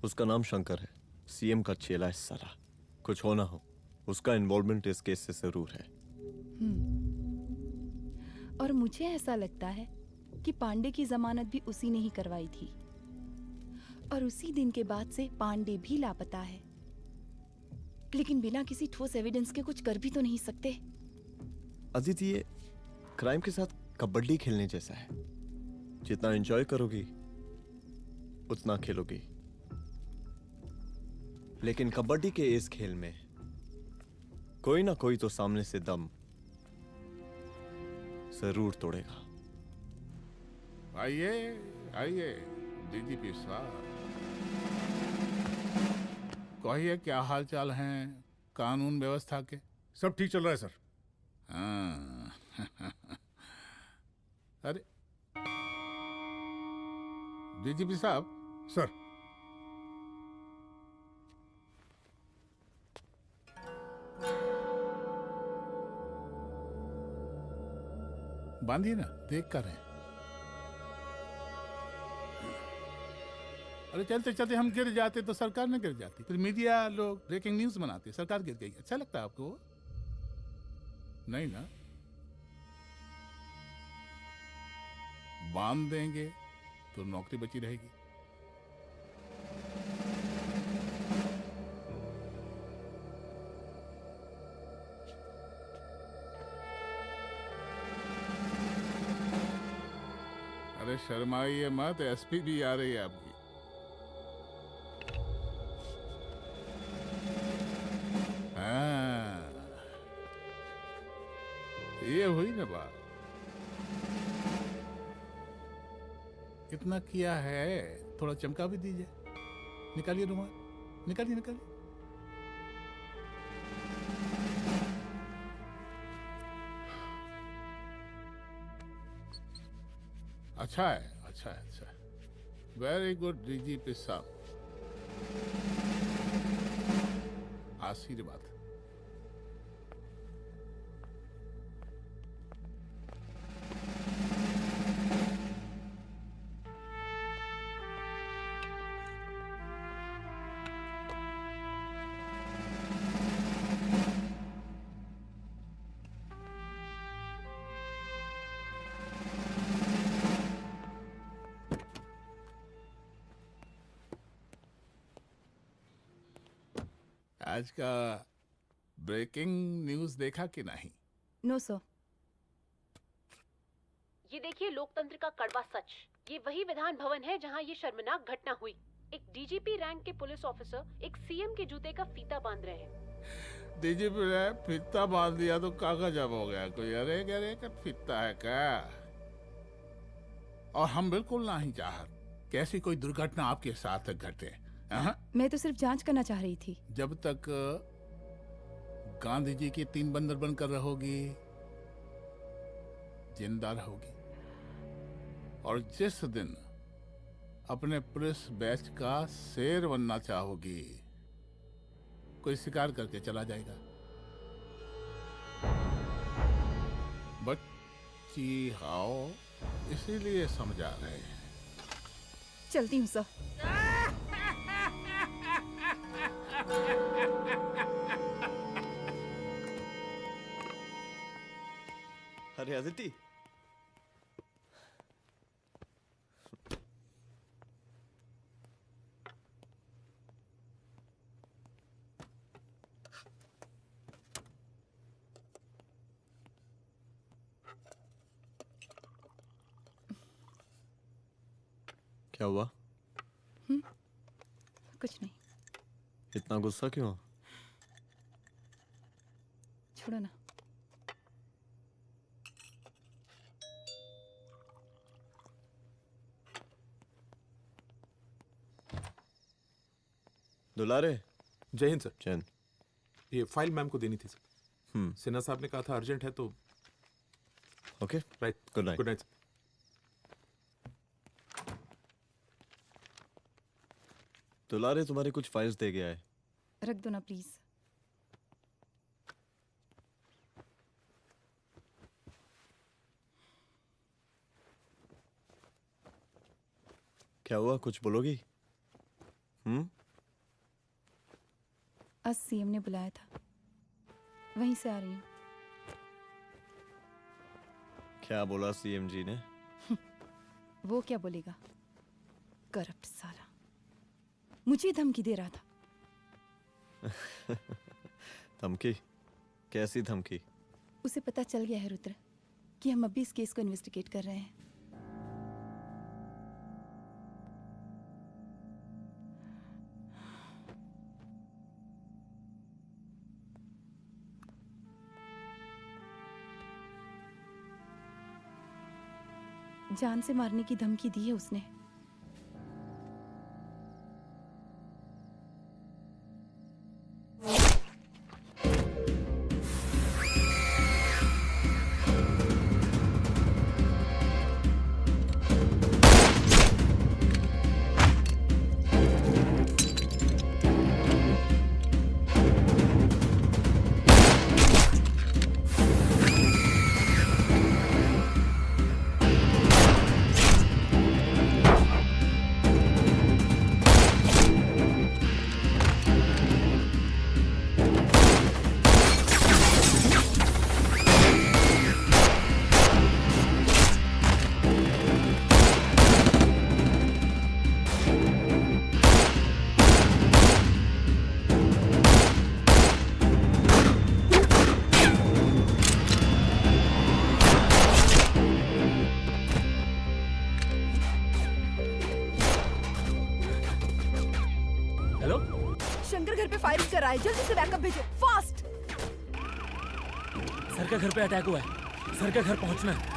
उसका नाम शंकर है, सीएम का चेला है साला। कुछ हो ना हो, उसका इन्वॉल्वमेंट इस केस से जरूर है। और मुझे ऐसा लगता है कि पांडे की जमानत भी उसी ने ही करवाई थी, और उसी दिन के बाद से पांडे भी लापता है। लेकिन बिना किसी ठोस एविडेंस के कुछ कर भी तो नहीं सकते। अदिति, ये क्राइम के साथ कबड्डी खेलने जैसा है। जितना एंजॉय करोगी उतना खेलोगी, लेकिन कबड्डी के इस खेल में कोई ना कोई तो सामने से दम जरूर तोड़ेगा। आइए आइए डीजीपी साहब, कहिए क्या हाल चाल हैं कानून व्यवस्था के? सब ठीक चल रहा है सर। हाँ। अरे डीजीपी साहब। सर। बांधिए ना, देख कर हैं। अरे चलते चलते हम गिर जाते तो सरकार न गिर जाती, फिर मीडिया लोग ब्रेकिंग न्यूज बनाते, सरकार गिर गई। अच्छा लगता है आपको? नहीं ना? बांध देंगे तो नौकरी बची रहेगी। अरे शर्माइए मत, एसपी भी आ रही है आपकी। हाँ, ये हुई ना बात। इतना किया है, थोड़ा चमका भी दीजिए। निकालिए रुमाल, निकालिए निकालिए। अच्छा है, अच्छा है, अच्छा है। वेरी गुड डीजीपी साहब, आशीर्वाद। आज का ब्रेकिंग न्यूज देखा कि नहीं? No sir. ये देखिए लोकतंत्र का कड़वा सच। ये वही विधान भवन है जहां ये शर्मनाक घटना हुई। एक डीजीपी रैंक के पुलिस ऑफिसर एक सीएम के जूते का फीता बांध रहे हैं। डीजीपी ने फीता बांध दिया तो कागज अब हो गया कोई? अरे गरे का फीता है क्या? और हम बिल्कुल नहीं चाहते कि ऐसी कोई दुर्घटना आपके साथ घटे। मैं तो सिर्फ जांच करना चाह रही थी। जब तक गांधी जी की 3 बंदर बनकर रहोगी, जिंदा रहोगी। और जिस दिन अपने पुलिस बैच का शेर बनना चाहोगी, कोई शिकार करके चला जाएगा। बच्ची हाओ, इसीलिए समझा रहे हैं। चलती हूँ सर। अरे अदिति, क्या हुआ? कुछ नहीं, इतना गुस्सा क्यों? छोड़ो ना। दुलारे। जय हिंद सर। जय हिंद। ये फाइल मैम को देनी थी सर। सिन्हा साहब ने कहा था अर्जेंट है तो। Okay right. Good night. Good night. दुलारे तुम्हारी कुछ फाइल्स दे गया है। रख दो ना प्लीज। क्या हुआ, कुछ बोलोगी? आज सीएम ने बुलाया था, वहीं से आ रही हूँ। क्या बोला सीएम जी ने? वो क्या बोलेगा, करप्ट साला, मुझे धमकी दे रहा था। धमकी? कैसी धमकी? उसे पता चल गया है रुद्र कि हम अभी इस केस को इन्वेस्टिगेट कर रहे हैं। जान से मारने की धमकी दी है उसने। शंकर घर पे फायरिंग कर रहा है, जल्दी से बैकअप भेजो, फास्ट। सर का घर पे अटैक हुआ है, सर का घर पहुंचना है।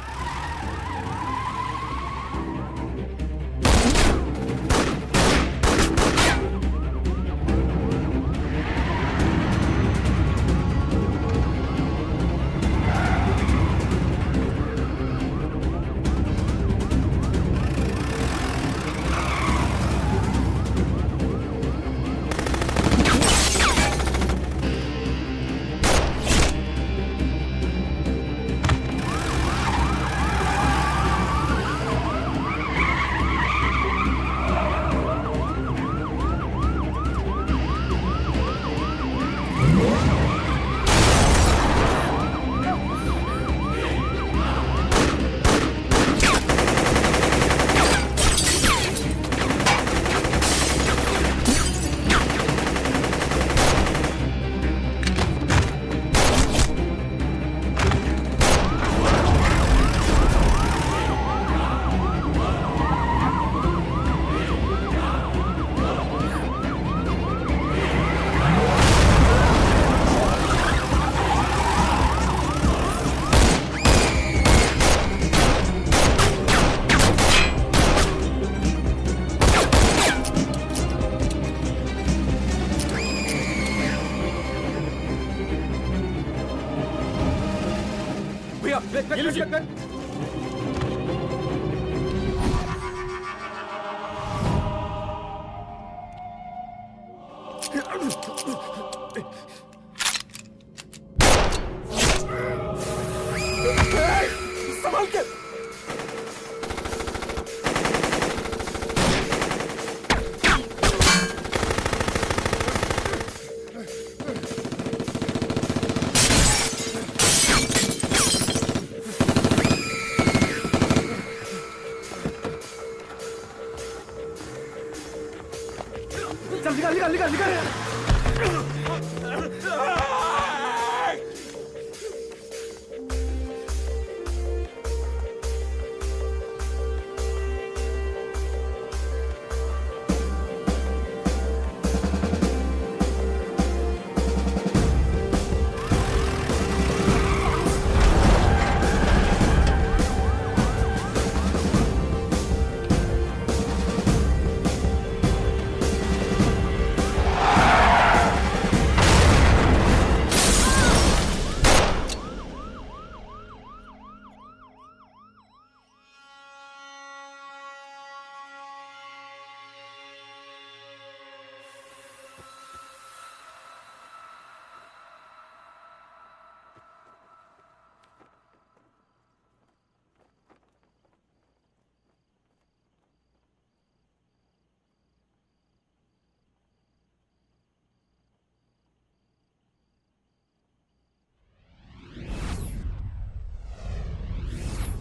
संभाल के। चल निकाल निकाल निकाल निकाल।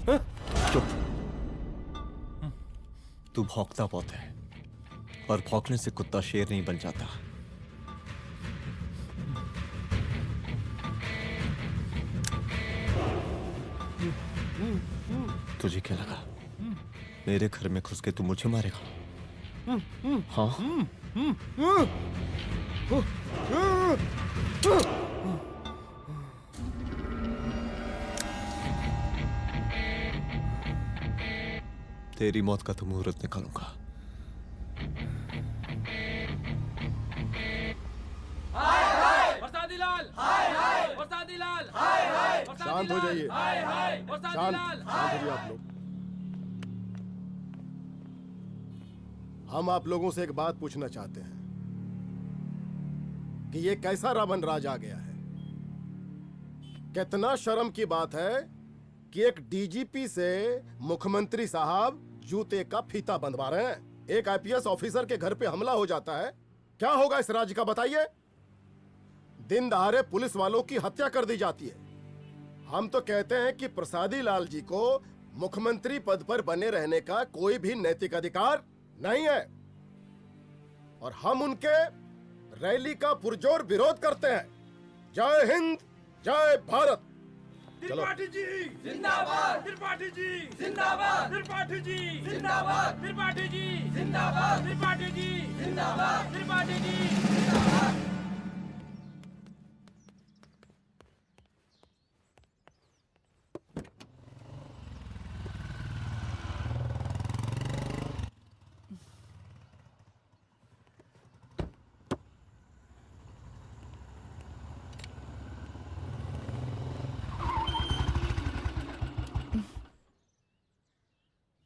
चुप। तू भौंकता बहुत है, और भौंकने से कुत्ता शेर नहीं बन जाता। तुझे क्या लगा मेरे घर में घुस के तू मुझे मारेगा? हाँ? तेरी मौत का तो मुहूर्त निकालूंगा। शांत हो जाइए। शांत हो जाइए आप लोग। हम आप लोगों से एक बात पूछना चाहते हैं कि ये कैसा रावण राज आ गया है। कितना शर्म की बात है कि एक डीजीपी से मुख्यमंत्री साहब जूते का फीता बंधवा रहे हैं। एक आईपीएस ऑफिसर के घर पे हमला हो जाता है, क्या होगा इस राज्य का बताइए? दिन दहाड़े पुलिस वालों की हत्या कर दी जाती है। हम तो कहते हैं कि प्रसादी लाल जी को मुख्यमंत्री पद पर बने रहने का कोई भी नैतिक अधिकार नहीं है, और हम उनके रैली का पुरजोर विरोध करते हैं। जय हिंद, जय भारत। त्रिपाठी जी जिंदाबाद, त्रिपाठी जी जिंदाबाद, त्रिपाठी जी जिंदाबाद, त्रिपाठी जी जिंदाबाद, त्रिपाठी जी जिंदाबाद, त्रिपाठी जी जिंदाबाद।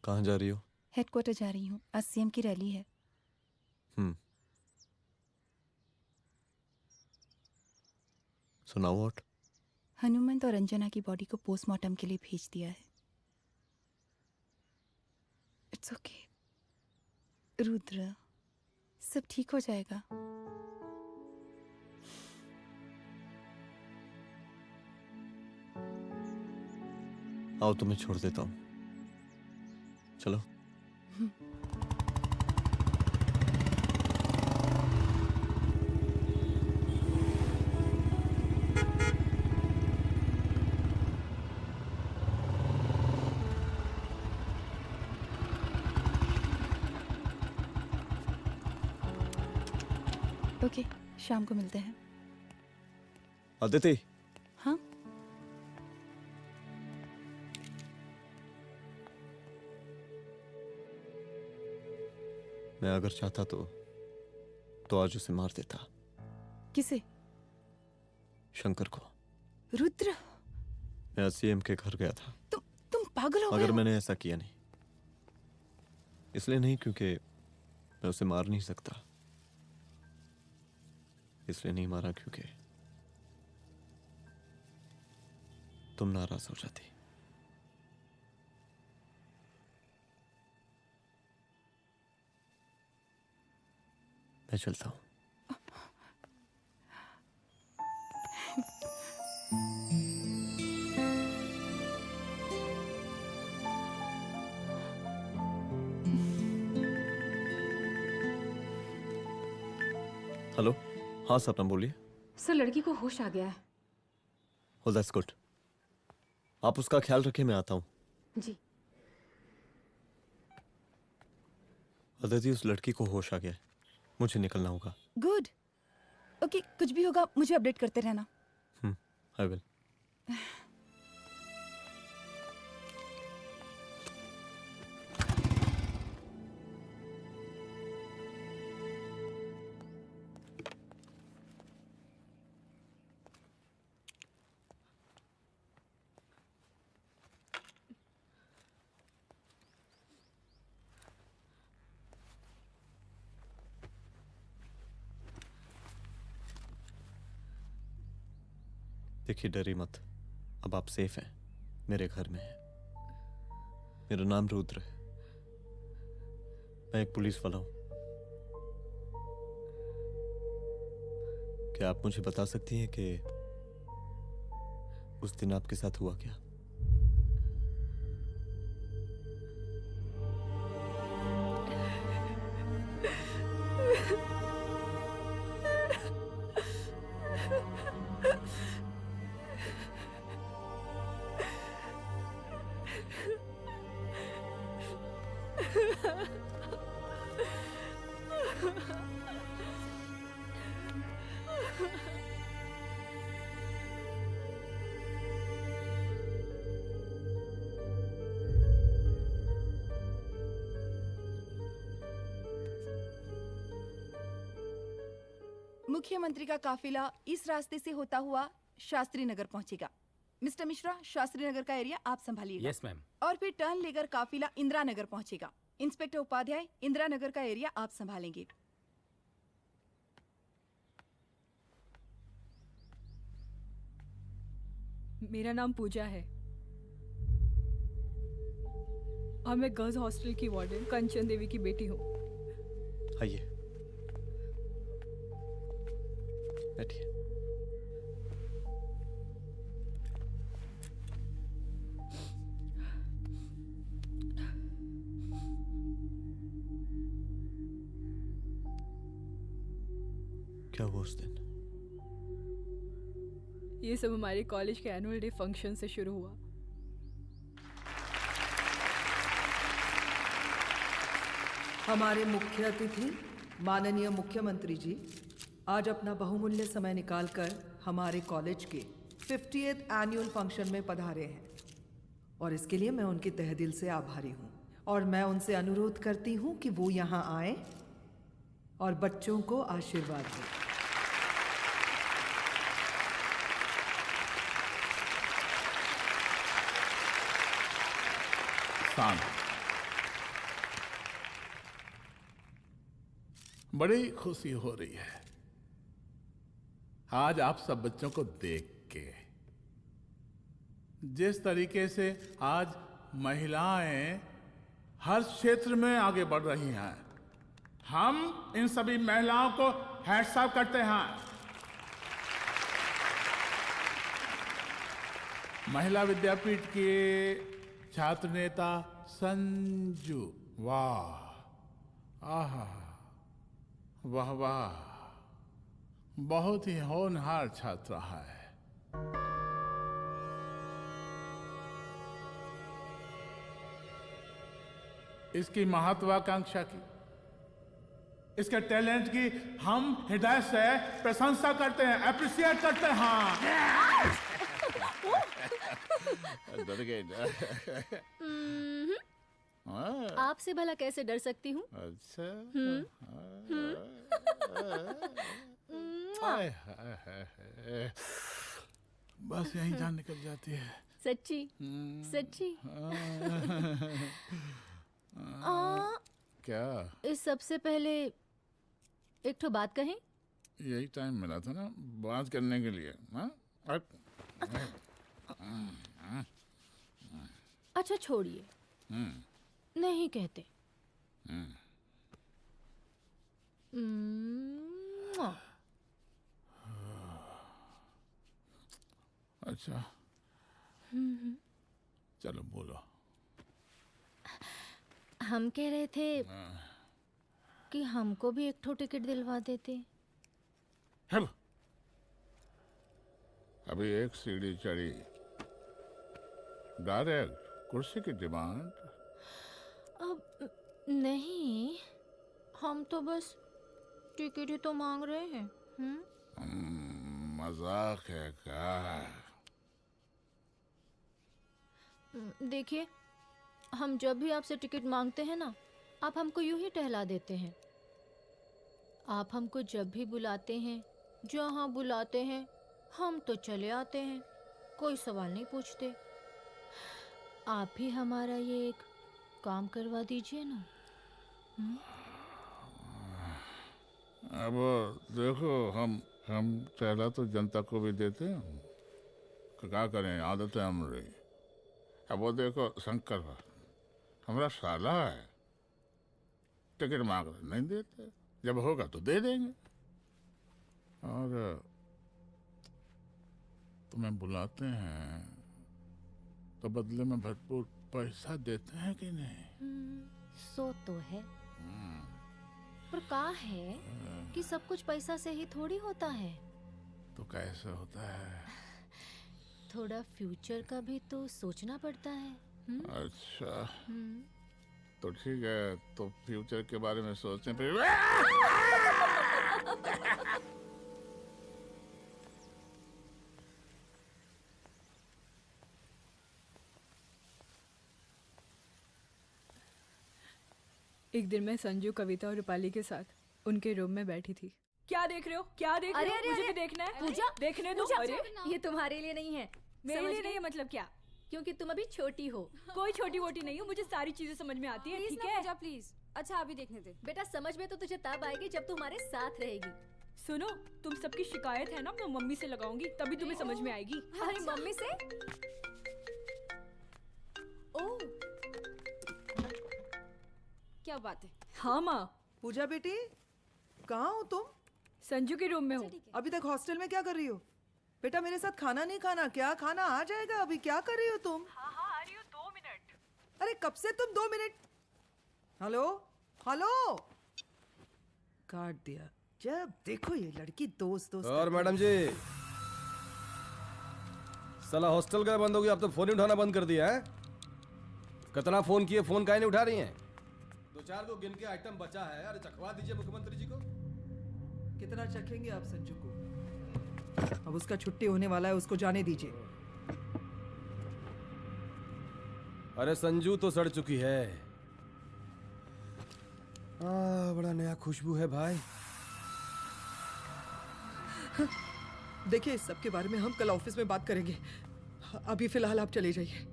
कहाँ जा रही हो? हेडक्वार्टर जा रही हूँ, आज सीएम की रैली है। सुनाओ व्हाट? हनुमंत और अंजना की बॉडी को पोस्टमार्टम के लिए भेज दिया है। इट्स ओके रुद्र, सब ठीक हो जाएगा। आओ तुम्हें छोड़ देता हूँ, चलो। ओके, शाम को मिलते हैं। अदिति। हाँ? मैं अगर चाहता तो आज उसे मार देता। किसे? शंकर को। रुद्र, मैं सीएम के घर गया था। तुम पागल हो गए मगर हो? मैंने ऐसा किया नहीं। इसलिए नहीं क्योंकि मैं उसे मार नहीं सकता, इसलिए नहीं मारा क्योंकि तुम नाराज हो जाती। मैं चलता हूं। हेलो, हाँ सपना बोलिए। सर, लड़की को होश आ गया है। Oh, that's good. आप उसका ख्याल रखिए, मैं आता हूँ। जी। अदिति, उस लड़की को होश आ गया है, मुझे निकलना होगा। गुड। ओके, कुछ भी होगा मुझे अपडेट करते रहना। I will. देखिए, डरिए मत, अब आप सेफ हैं, मेरे घर में हैं। मेरा नाम रुद्र है, मैं एक पुलिस वाला हूं। क्या आप मुझे बता सकती हैं कि उस दिन आपके साथ हुआ क्या? मुख्यमंत्री का काफिला इस रास्ते से होता हुआ शास्त्री नगर पहुंचेगा। मिस्टर मिश्रा, शास्त्री नगर का एरिया आप संभालिएगा। Yes ma'am. और फिर टर्न लेकर काफिला इंदिरा नगर पहुंचेगा। इंस्पेक्टर उपाध्याय, इंदिरा नगर का एरिया आप संभालेंगे। मेरा नाम पूजा है और मैं गर्ल्स हॉस्टल की वार्डन कंचन देवी की बेटी हूँ। आइए, बैठिए। क्या हुआ उस दिन? ये सब हमारे कॉलेज के एनुअल डे फंक्शन से शुरू हुआ। हमारे मुख्य अतिथि माननीय मुख्यमंत्री जी आज अपना बहुमूल्य समय निकालकर हमारे कॉलेज के 50th एनुअल फंक्शन में पधारे हैं और इसके लिए मैं उनके तहे दिल से आभारी हूँ और मैं उनसे अनुरोध करती हूँ कि वो यहाँ आए और बच्चों को आशीर्वाद दें। बड़ी खुशी हो रही है आज आप सब बच्चों को देख के। जिस तरीके से आज महिलाएं हर क्षेत्र में आगे बढ़ रही हैं, हम इन सभी महिलाओं को हैट्स ऑफ करते हैं। महिला विद्यापीठ के छात्र नेता संजू, वाह, आहा, वाह वाह, बहुत ही होनहार छात्र है। इसकी महत्वाकांक्षा की, इसके टैलेंट की हम हृदय से प्रशंसा करते हैं, अप्रिशिएट करते हैं। डर गए आपसे भला कैसे डर सकती हूँ? अच्छा। बस यही जान निकल जाती है। सच्ची सच्ची। क्या? इस सबसे पहले एक ठो बात कहें? यही टाइम मिला था ना बात करने के लिए। अच्छा छोड़िए, नहीं कहते। अच्छा चलो बोलो। हम कह रहे थे कि हमको भी एक ठो टिकट दिलवा देते। अभी एक सीढ़ी चढ़ी, डायरेक्ट कुर्सी की डिमांड। अब नहीं, हम तो बस टिकट ही तो मांग रहे हैं। मजाक है क्या? देखिए, हम जब भी आपसे टिकट मांगते हैं ना, आप हमको यूं ही टहला देते हैं। आप हमको जब भी बुलाते हैं, जहाँ बुलाते हैं, हम तो चले आते हैं, कोई सवाल नहीं पूछते। आप भी हमारा ये एक काम करवा दीजिए ना। अब देखो, हम टहला तो जनता को भी देते हैं, क्या करें, आदत है हमारी। अब वो देखो शंकर हमारा साला है, टिकट मांग रहे नहीं देते, जब होगा तो दे देंगे। और तुम्हें बुलाते हैं तो बदले में भरपूर पैसा देते हैं कि नहीं? सो तो है, पर का है कि सब कुछ पैसा से ही थोड़ी होता है। तो कैसे होता है? थोड़ा फ्यूचर का भी तो सोचना पड़ता है। अच्छा, तो ठीक है, तो फ्यूचर के बारे में सोचने पे एक दिन मैं संजू, कविता और रूपाली के साथ उनके रूम में बैठी थी। क्या देख रहे हो? क्या देख रहे हो? मुझे भी देखना है। पूजा, देखने दो। पूजा, अरे ये तुम्हारे लिए नहीं है। मेरे समझ लिए गई? नहीं, मतलब क्या? क्योंकि तुम अभी छोटी हो। कोई छोटी वोटी नहीं हूँ, मुझे सारी चीजें समझ में आती है। ठीक है पूजा प्लीज। अच्छा अभी देखने दे। बेटा समझ में तो तुझे तब आएगी जब तू हमारे साथ रहेगी। सुनो, तुम सबकी शिकायत है ना, मैं मम्मी से लगाऊंगी, तभी तुम्हें समझ में आएगी। अरे मम्मी से? ओह, क्या बात है? हाँ माँ। पूजा बेटी, कहाँ हो तुम? संजू के रूम में हूँ। अभी तक हॉस्टल में क्या कर रही हो? बेटा मेरे साथ खाना नहीं खाना क्या? खाना आ जाएगा, अभी क्या कर रही हो तुम? हाँ हाँ आ रही हूँ, 2 मिनट। अरे कब से तुम 2 मिनट? हेलो हेलो, काट दिया। जब देखो ये लड़की दोस्त दोस्त। और मैडम जी, साला हॉस्टल का बंद हो गया, अब तो फोन ही उठाना बंद कर दिया है। कितना फोन किए, फोन काहे नहीं उठा रही हैं? 2-4 को गिन के आइटम बचा है, अरे चखवा दीजिए मुख्यमंत्री जी को। कितना चखेंगे आप संजू को? अब उसका छुट्टी होने वाला है, उसको जाने दीजिए। अरे संजू तो सड़ चुकी है। बड़ा नया खुशबू है भाई। देखिए इस सब के बारे में हम कल ऑफिस में बात करेंगे, अभी फिलहाल आप चले जाइए।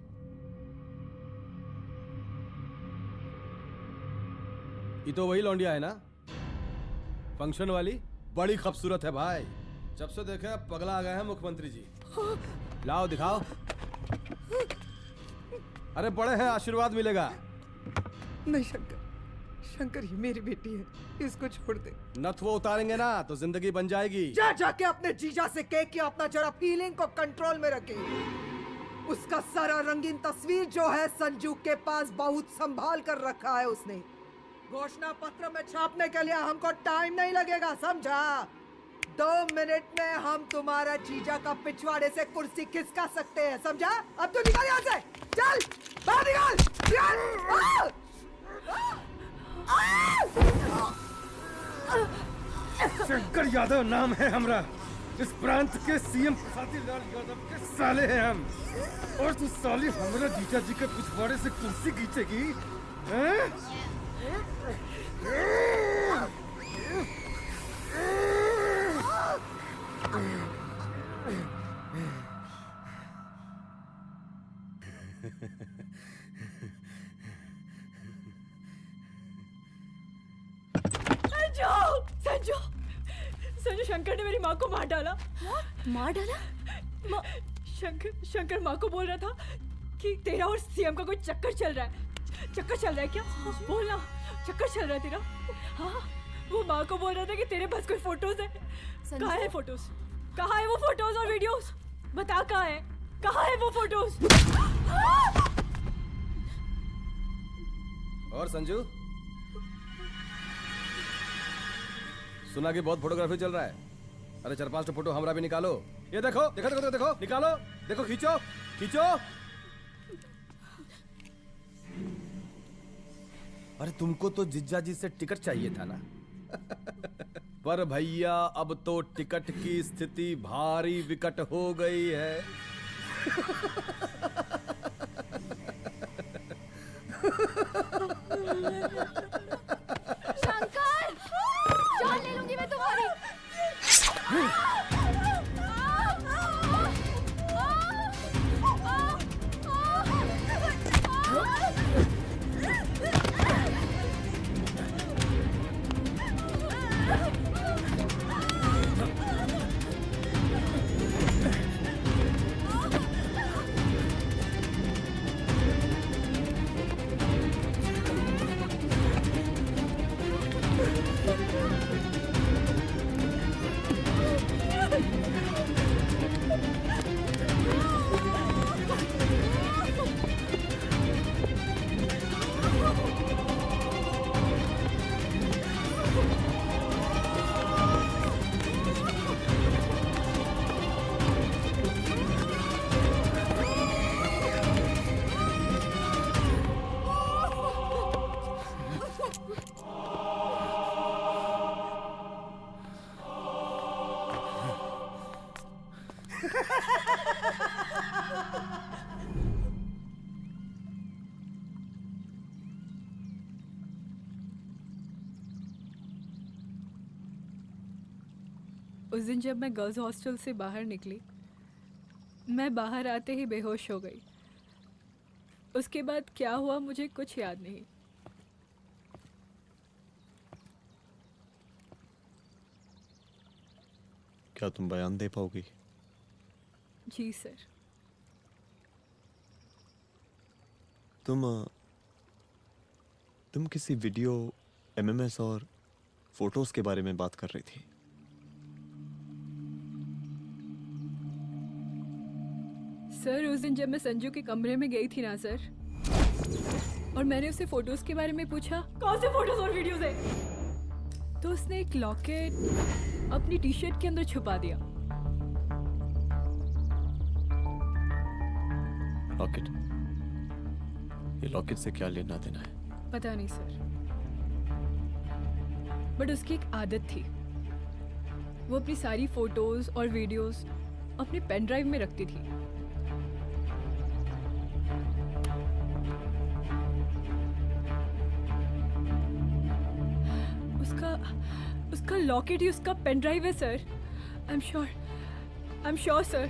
ये तो वही लौंडिया है ना, फंक्शन वाली? बड़ी खूबसूरत है भाई, जब से देखे पगला आ गए हैं मुख्यमंत्री जी। लाओ दिखाओ। अरे बड़े हैं, आशीर्वाद मिलेगा। नहीं शंकर, शंकर ये मेरी बेटी है, इसको छोड़ दे। नथ वो उतारेंगे ना तो जिंदगी बन जाएगी। जा जाके अपने जीजा से कह के अपना जरा फीलिंग को कंट्रोल में रखे। उसका सारा रंगीन तस्वीर जो है संजू के पास बहुत संभाल कर रखा है उसने। घोषणा पत्र में छापने के लिए हमको टाइम नहीं लगेगा, समझा? 2 मिनट में हम तुम्हारा जीजा का पिछवाड़े से कुर्सी खिसका सकते हैं, समझा? अब तो निकल यहाँ से, चल बाहर निकल, निकल! शंकर यादव नाम है हमरा, इस प्रांत के सीएम प्रसादीलाल यादव के साले हैं हम। और तू साली हमरा जीजा जी के पिछवाड़े से कुर्सी खींचेगी, हैं? संजू, संजू शंकर ने मेरी माँ को मार डाला। मार डाला? शंकर माँ को बोल रहा था कि तेरा और सीएम का कोई चक्कर चल रहा है। चक्कर चल रहा है क्या? बोलना, चक्कर चल रहा है तेरा? हाँ, वो माँ को बोल रहा था कि तेरे पास कोई फोटोज है। कहाँ है फोटोज? कहाँ है वो फोटोज और वीडियोस? बता कहाँ है? कहाँ है वो फोटोज? और संजू, सुना कि बहुत फोटोग्राफी चल रहा है। अरे 4-5 फोटो हमरा भी निकालो। ये देखो देखो देखो देखो, निकालो, देखो, खींचो खींचो। अरे तुमको तो जिज्जा जी से टिकट चाहिए था ना। पर भैया अब तो टिकट की स्थिति भारी विकट हो गई है। शंकर, जान ले लूंगी मैं तुम्हारी। उस दिन जब मैं गर्ल्स हॉस्टल से बाहर निकली, मैं बाहर आते ही बेहोश हो गई। उसके बाद क्या हुआ मुझे कुछ याद नहीं। क्या तुम बयान दे पाओगी? जी सर। तुम किसी वीडियो, एमएमएस और फोटोज के बारे में बात कर रही थी। सर उस दिन जब मैं संजू के कमरे में गई थी ना सर, और मैंने उससे फोटोज के बारे में पूछा कौन से फोटोज और वीडियोज है, तो उसने एक लॉकेट अपनी टी शर्ट के अंदर छुपा दिया। लॉकेट? ये लॉकेट से क्या लेना देना है? पता नहीं सर, बट उसकी एक आदत थी, वो अपनी सारी फोटोज और वीडियोस अपने पेन ड्राइव में रखती थी। उसका लॉकेट ही उसका पेन ड्राइव है sir. I am sure sir.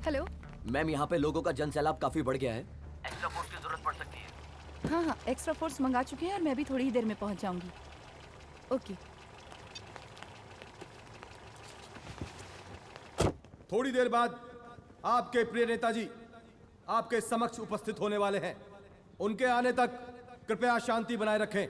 Hello ma'am, यहाँ पे लोगों का जन सैलाब काफी बढ़ गया है। एक्स्ट्रा फोर्स की जरूरत पड़ सकती है। हाँ, एक्स्ट्रा फोर्स मंगा चुके हैं और मैं भी थोड़ी ही देर में पहुंच जाऊंगी। ओके। थोड़ी देर बाद आपके प्रिय नेताजी आपके समक्ष उपस्थित होने वाले हैं। उनके आने तक कृपया शांति बनाए रखें।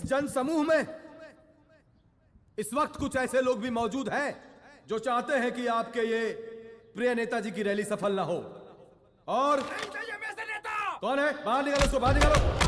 जन समूह में इस वक्त कुछ ऐसे लोग भी मौजूद हैं जो चाहते हैं कि आपके ये प्रिय नेताजी की रैली सफल ना हो। और कौन है? बाहर निकालो उसको, बाहर निकालो।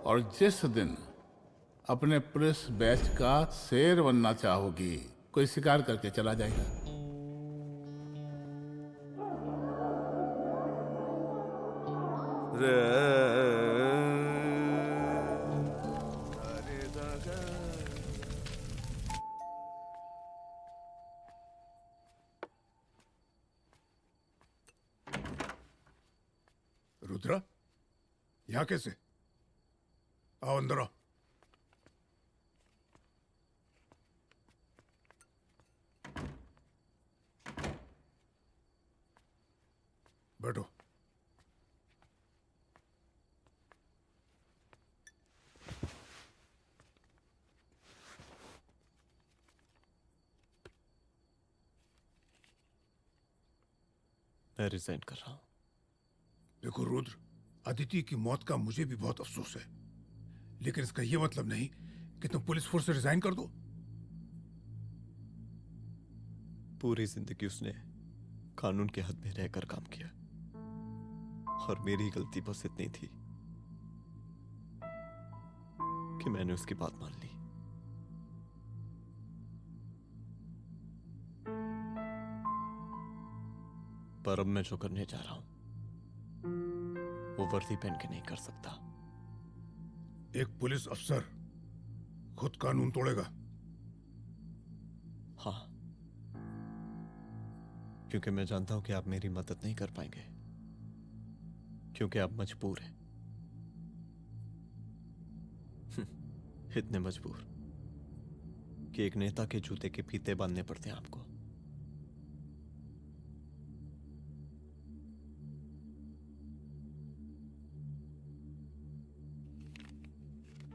और जिस दिन अपने पुलिस बैच का शेर बनना चाहोगी, कोई शिकार करके चला जाएगा। रुद्रा, यहाँ कैसे? आओ अंदर आओ। बैठो। मैं रिजाइन कर रहा हूं। देखो रुद्र, अदिति की मौत का मुझे भी बहुत अफसोस है, लेकिन इसका यह मतलब नहीं कि तुम पुलिस फोर्स से रिजाइन कर दो। पूरी जिंदगी उसने कानून के हद में रहकर काम किया और मेरी गलती बस इतनी थी कि मैंने उसकी बात मान ली। पर अब मैं जो करने जा रहा हूं वो वर्दी पहन के नहीं कर सकता। एक पुलिस अफसर खुद कानून तोड़ेगा? हाँ, क्योंकि मैं जानता हूं कि आप मेरी मदद नहीं कर पाएंगे, क्योंकि आप मजबूर हैं। इतने मजबूर कि एक नेता के जूते के फीते बांधने पड़ते हैं आपको।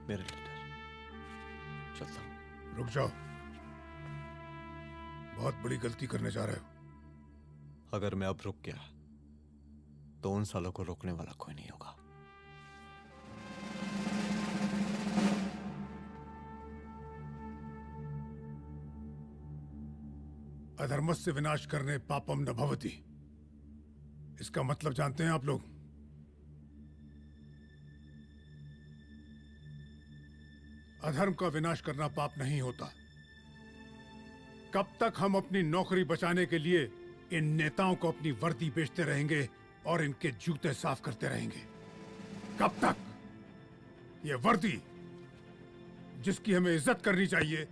मेरे लीडर, चलता हूं। रुक जाओ, बहुत बड़ी गलती करने जा रहे हो। अगर मैं अब रुक गया तो उन सालों को रोकने वाला कोई नहीं होगा। अधर्मस्य विनाश करने पापम न भवति, इसका मतलब जानते हैं आप लोग? अधर्म का विनाश करना पाप नहीं होता। कब तक हम अपनी नौकरी बचाने के लिए इन नेताओं को अपनी वर्दी बेचते रहेंगे और इनके जूते साफ करते रहेंगे? कब तक? ये वर्दी जिसकी हमें इज्जत करनी चाहिए,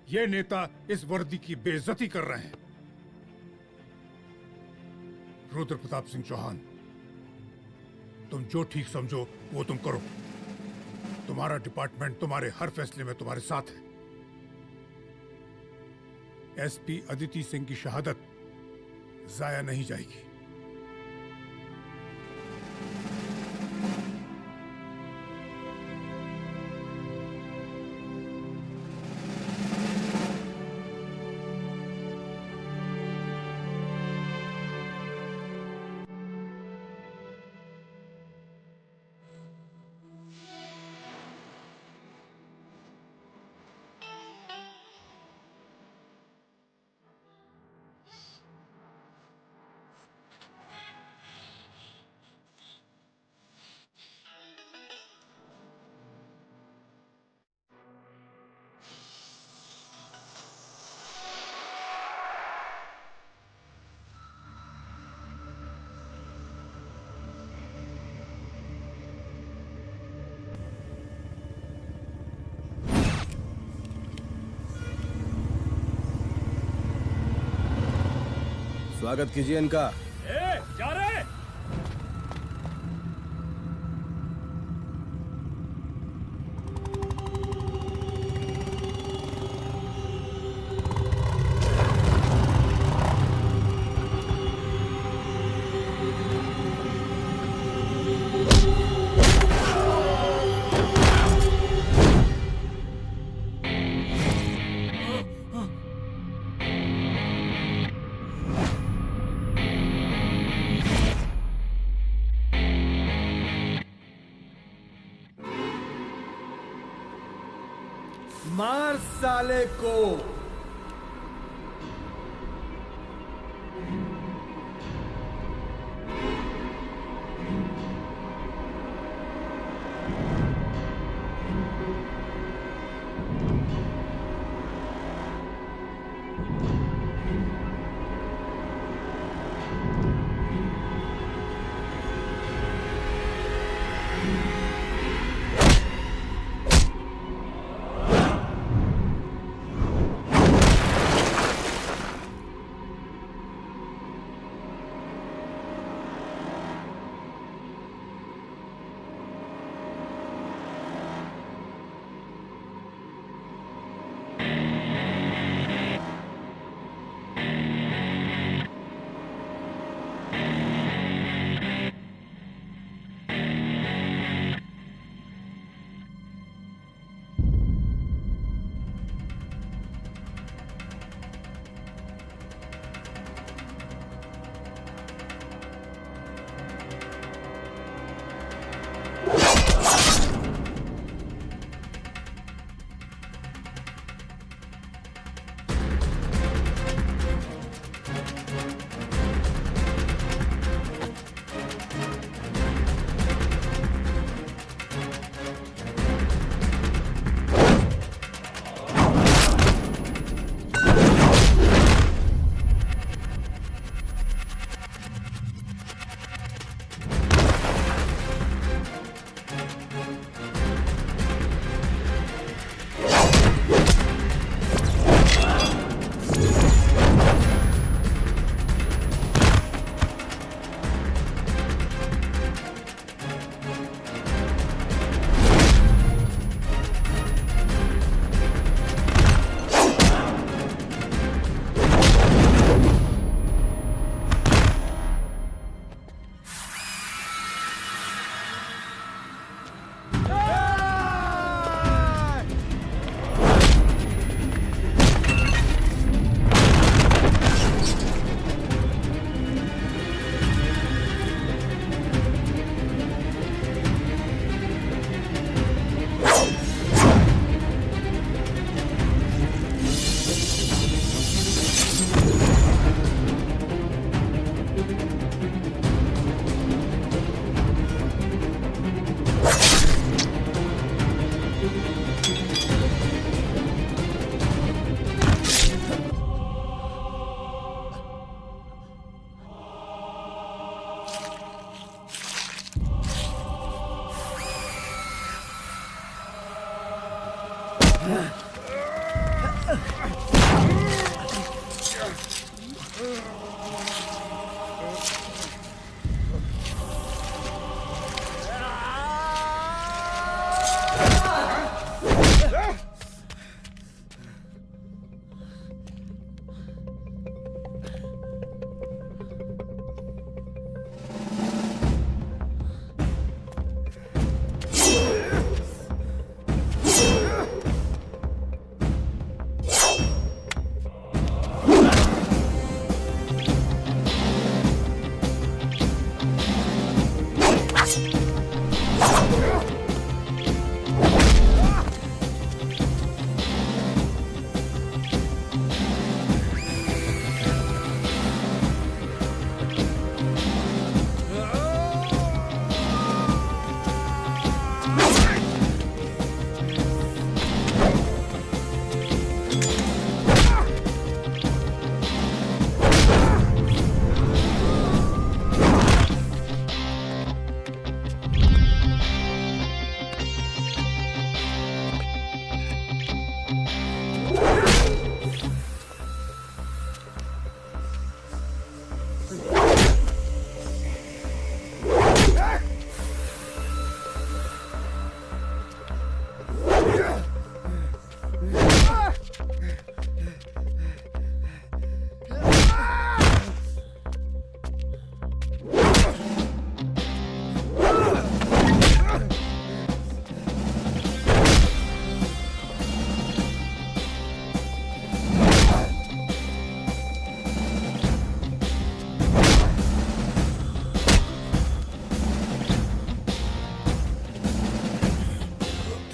ये नेता इस वर्दी की बेइज्जती कर रहे हैं। रुद्र प्रताप सिंह चौहान, तुम जो ठीक समझो वो तुम करो। तुम्हारा डिपार्टमेंट तुम्हारे हर फैसले में तुम्हारे साथ है। एसपी अदिति सिंह की शहादत जाया नहीं जाएगी। स्वागत कीजिए इनका। जा रहे। मार साले को।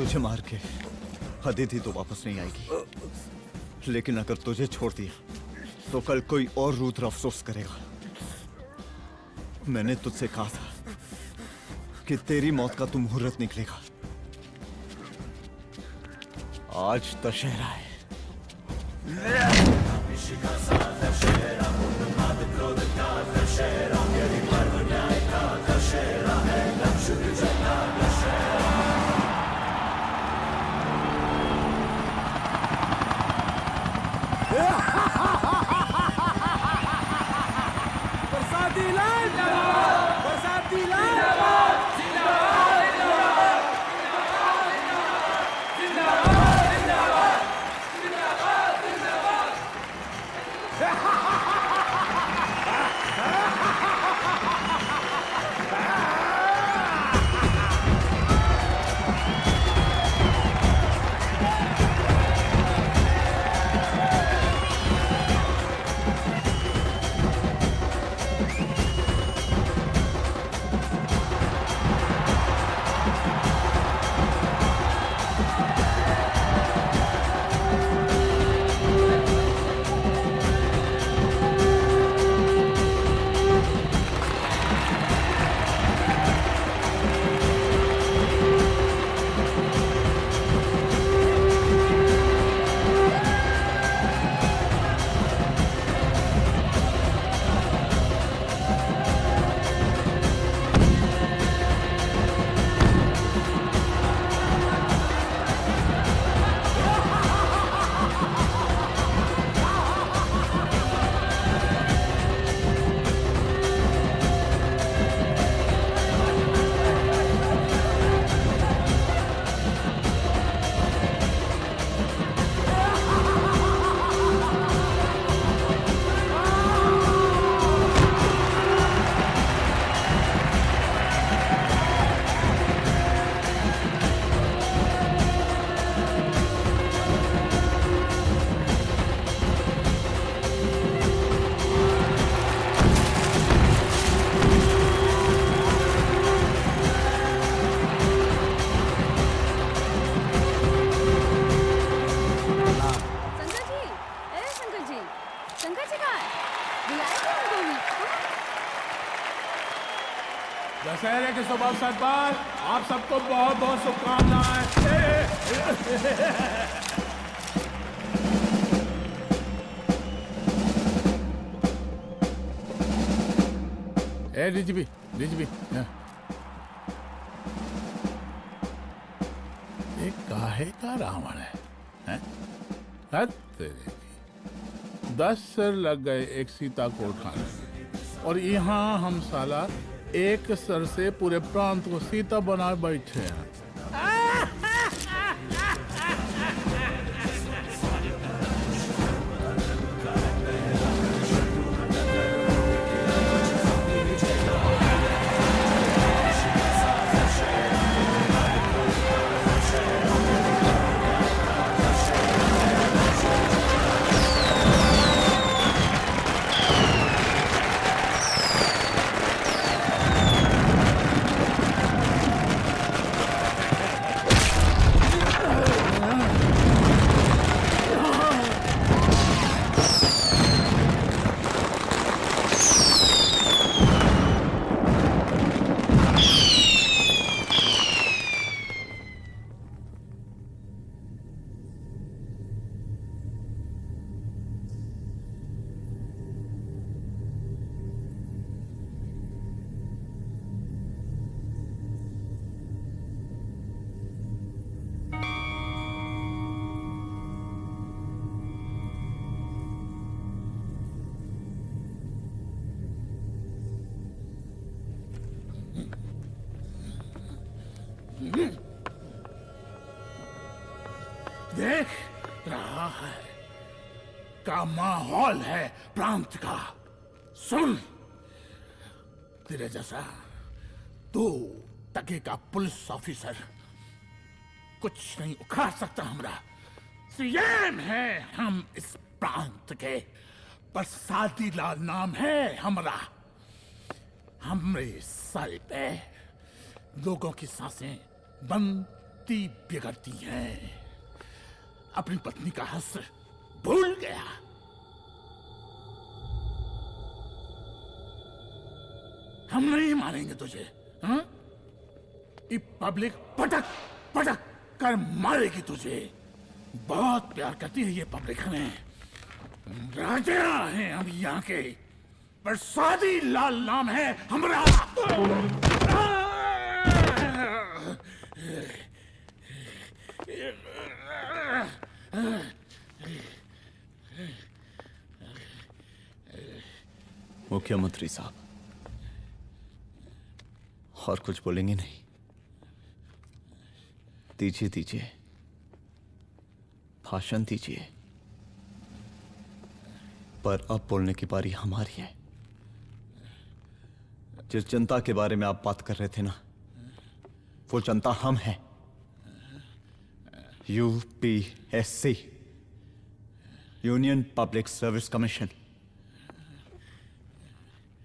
मुझे मार के अदिति तो वापस नहीं आएगी, लेकिन अगर तुझे छोड़ दिया तो कल कोई और रुद्र अफसोस करेगा। मैंने तुझसे कहा था कि तेरी मौत का तू मुहूर्त निकलेगा। आज दशहरा है। बरसाती लाल, बरसाती लाल, दशहरे के शुभ अवसर पर आप सबको बहुत बहुत शुभकामनाएं। डीजीपी ये काहे का रावण है? हद तेरे की। 10 सिर लग गए एक सीता को उठाने, और यहाँ हम साला एक सर से पूरे प्रांत को सीता बना बैठे हैं। देख रहा है का माहौल है प्रांत का। सुन, तेरे जैसा तू टके का पुलिस ऑफिसर कुछ नहीं उखाड़ सकता। हमरा सीएम है हम इस प्रांत के, बरसाती लाल नाम है हमरा। हमरे सर पे लोगों की सांसें बंद गलती बिगड़ती है। अपनी पत्नी का हक भूल गया। हम नहीं मारेंगे तुझे, हाँ? ये पब्लिक पटक पटक कर मारेगी तुझे। बहुत प्यार करती है ये पब्लिक हमें। राजा हैं हम यहाँ के, प्रसादी लाल नाम है हमारा। मुख्यमंत्री साहब, और कुछ बोलेंगे नहीं? दीजिए दीजिए, भाषण दीजिए। पर अब बोलने की बारी हमारी है। जिस जनता के बारे में आप बात कर रहे थे ना, वो जनता हम हैं। UPSC, union public service commission.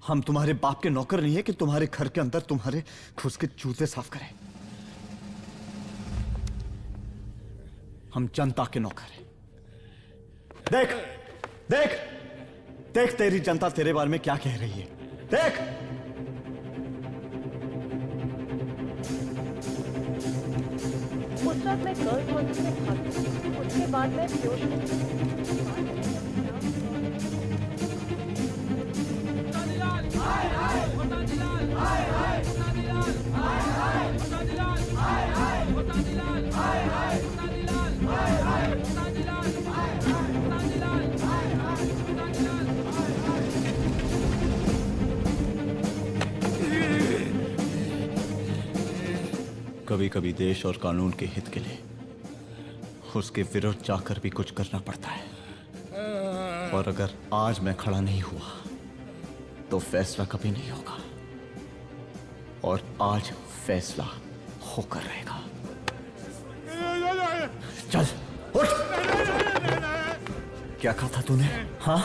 हम तुम्हारे बाप के नौकर नहीं है कि तुम्हारे घर के अंदर तुम्हारे घुस के जूते साफ करें। हम जनता के नौकर हैं। देख देख देख, तेरी जनता तेरे बारे में क्या कह रही है। देख, उस वक्त मैं गर्ल्स हॉस्टल में भागी। उसके बाद मैं कभी कभी देश और कानून के हित के लिए उसके विरुद्ध जाकर भी कुछ करना पड़ता है। और अगर आज मैं खड़ा नहीं हुआ तो फैसला कभी नहीं होगा, और आज फैसला होकर रहेगा। चल उठ। क्या कहा था तूने? हाँ?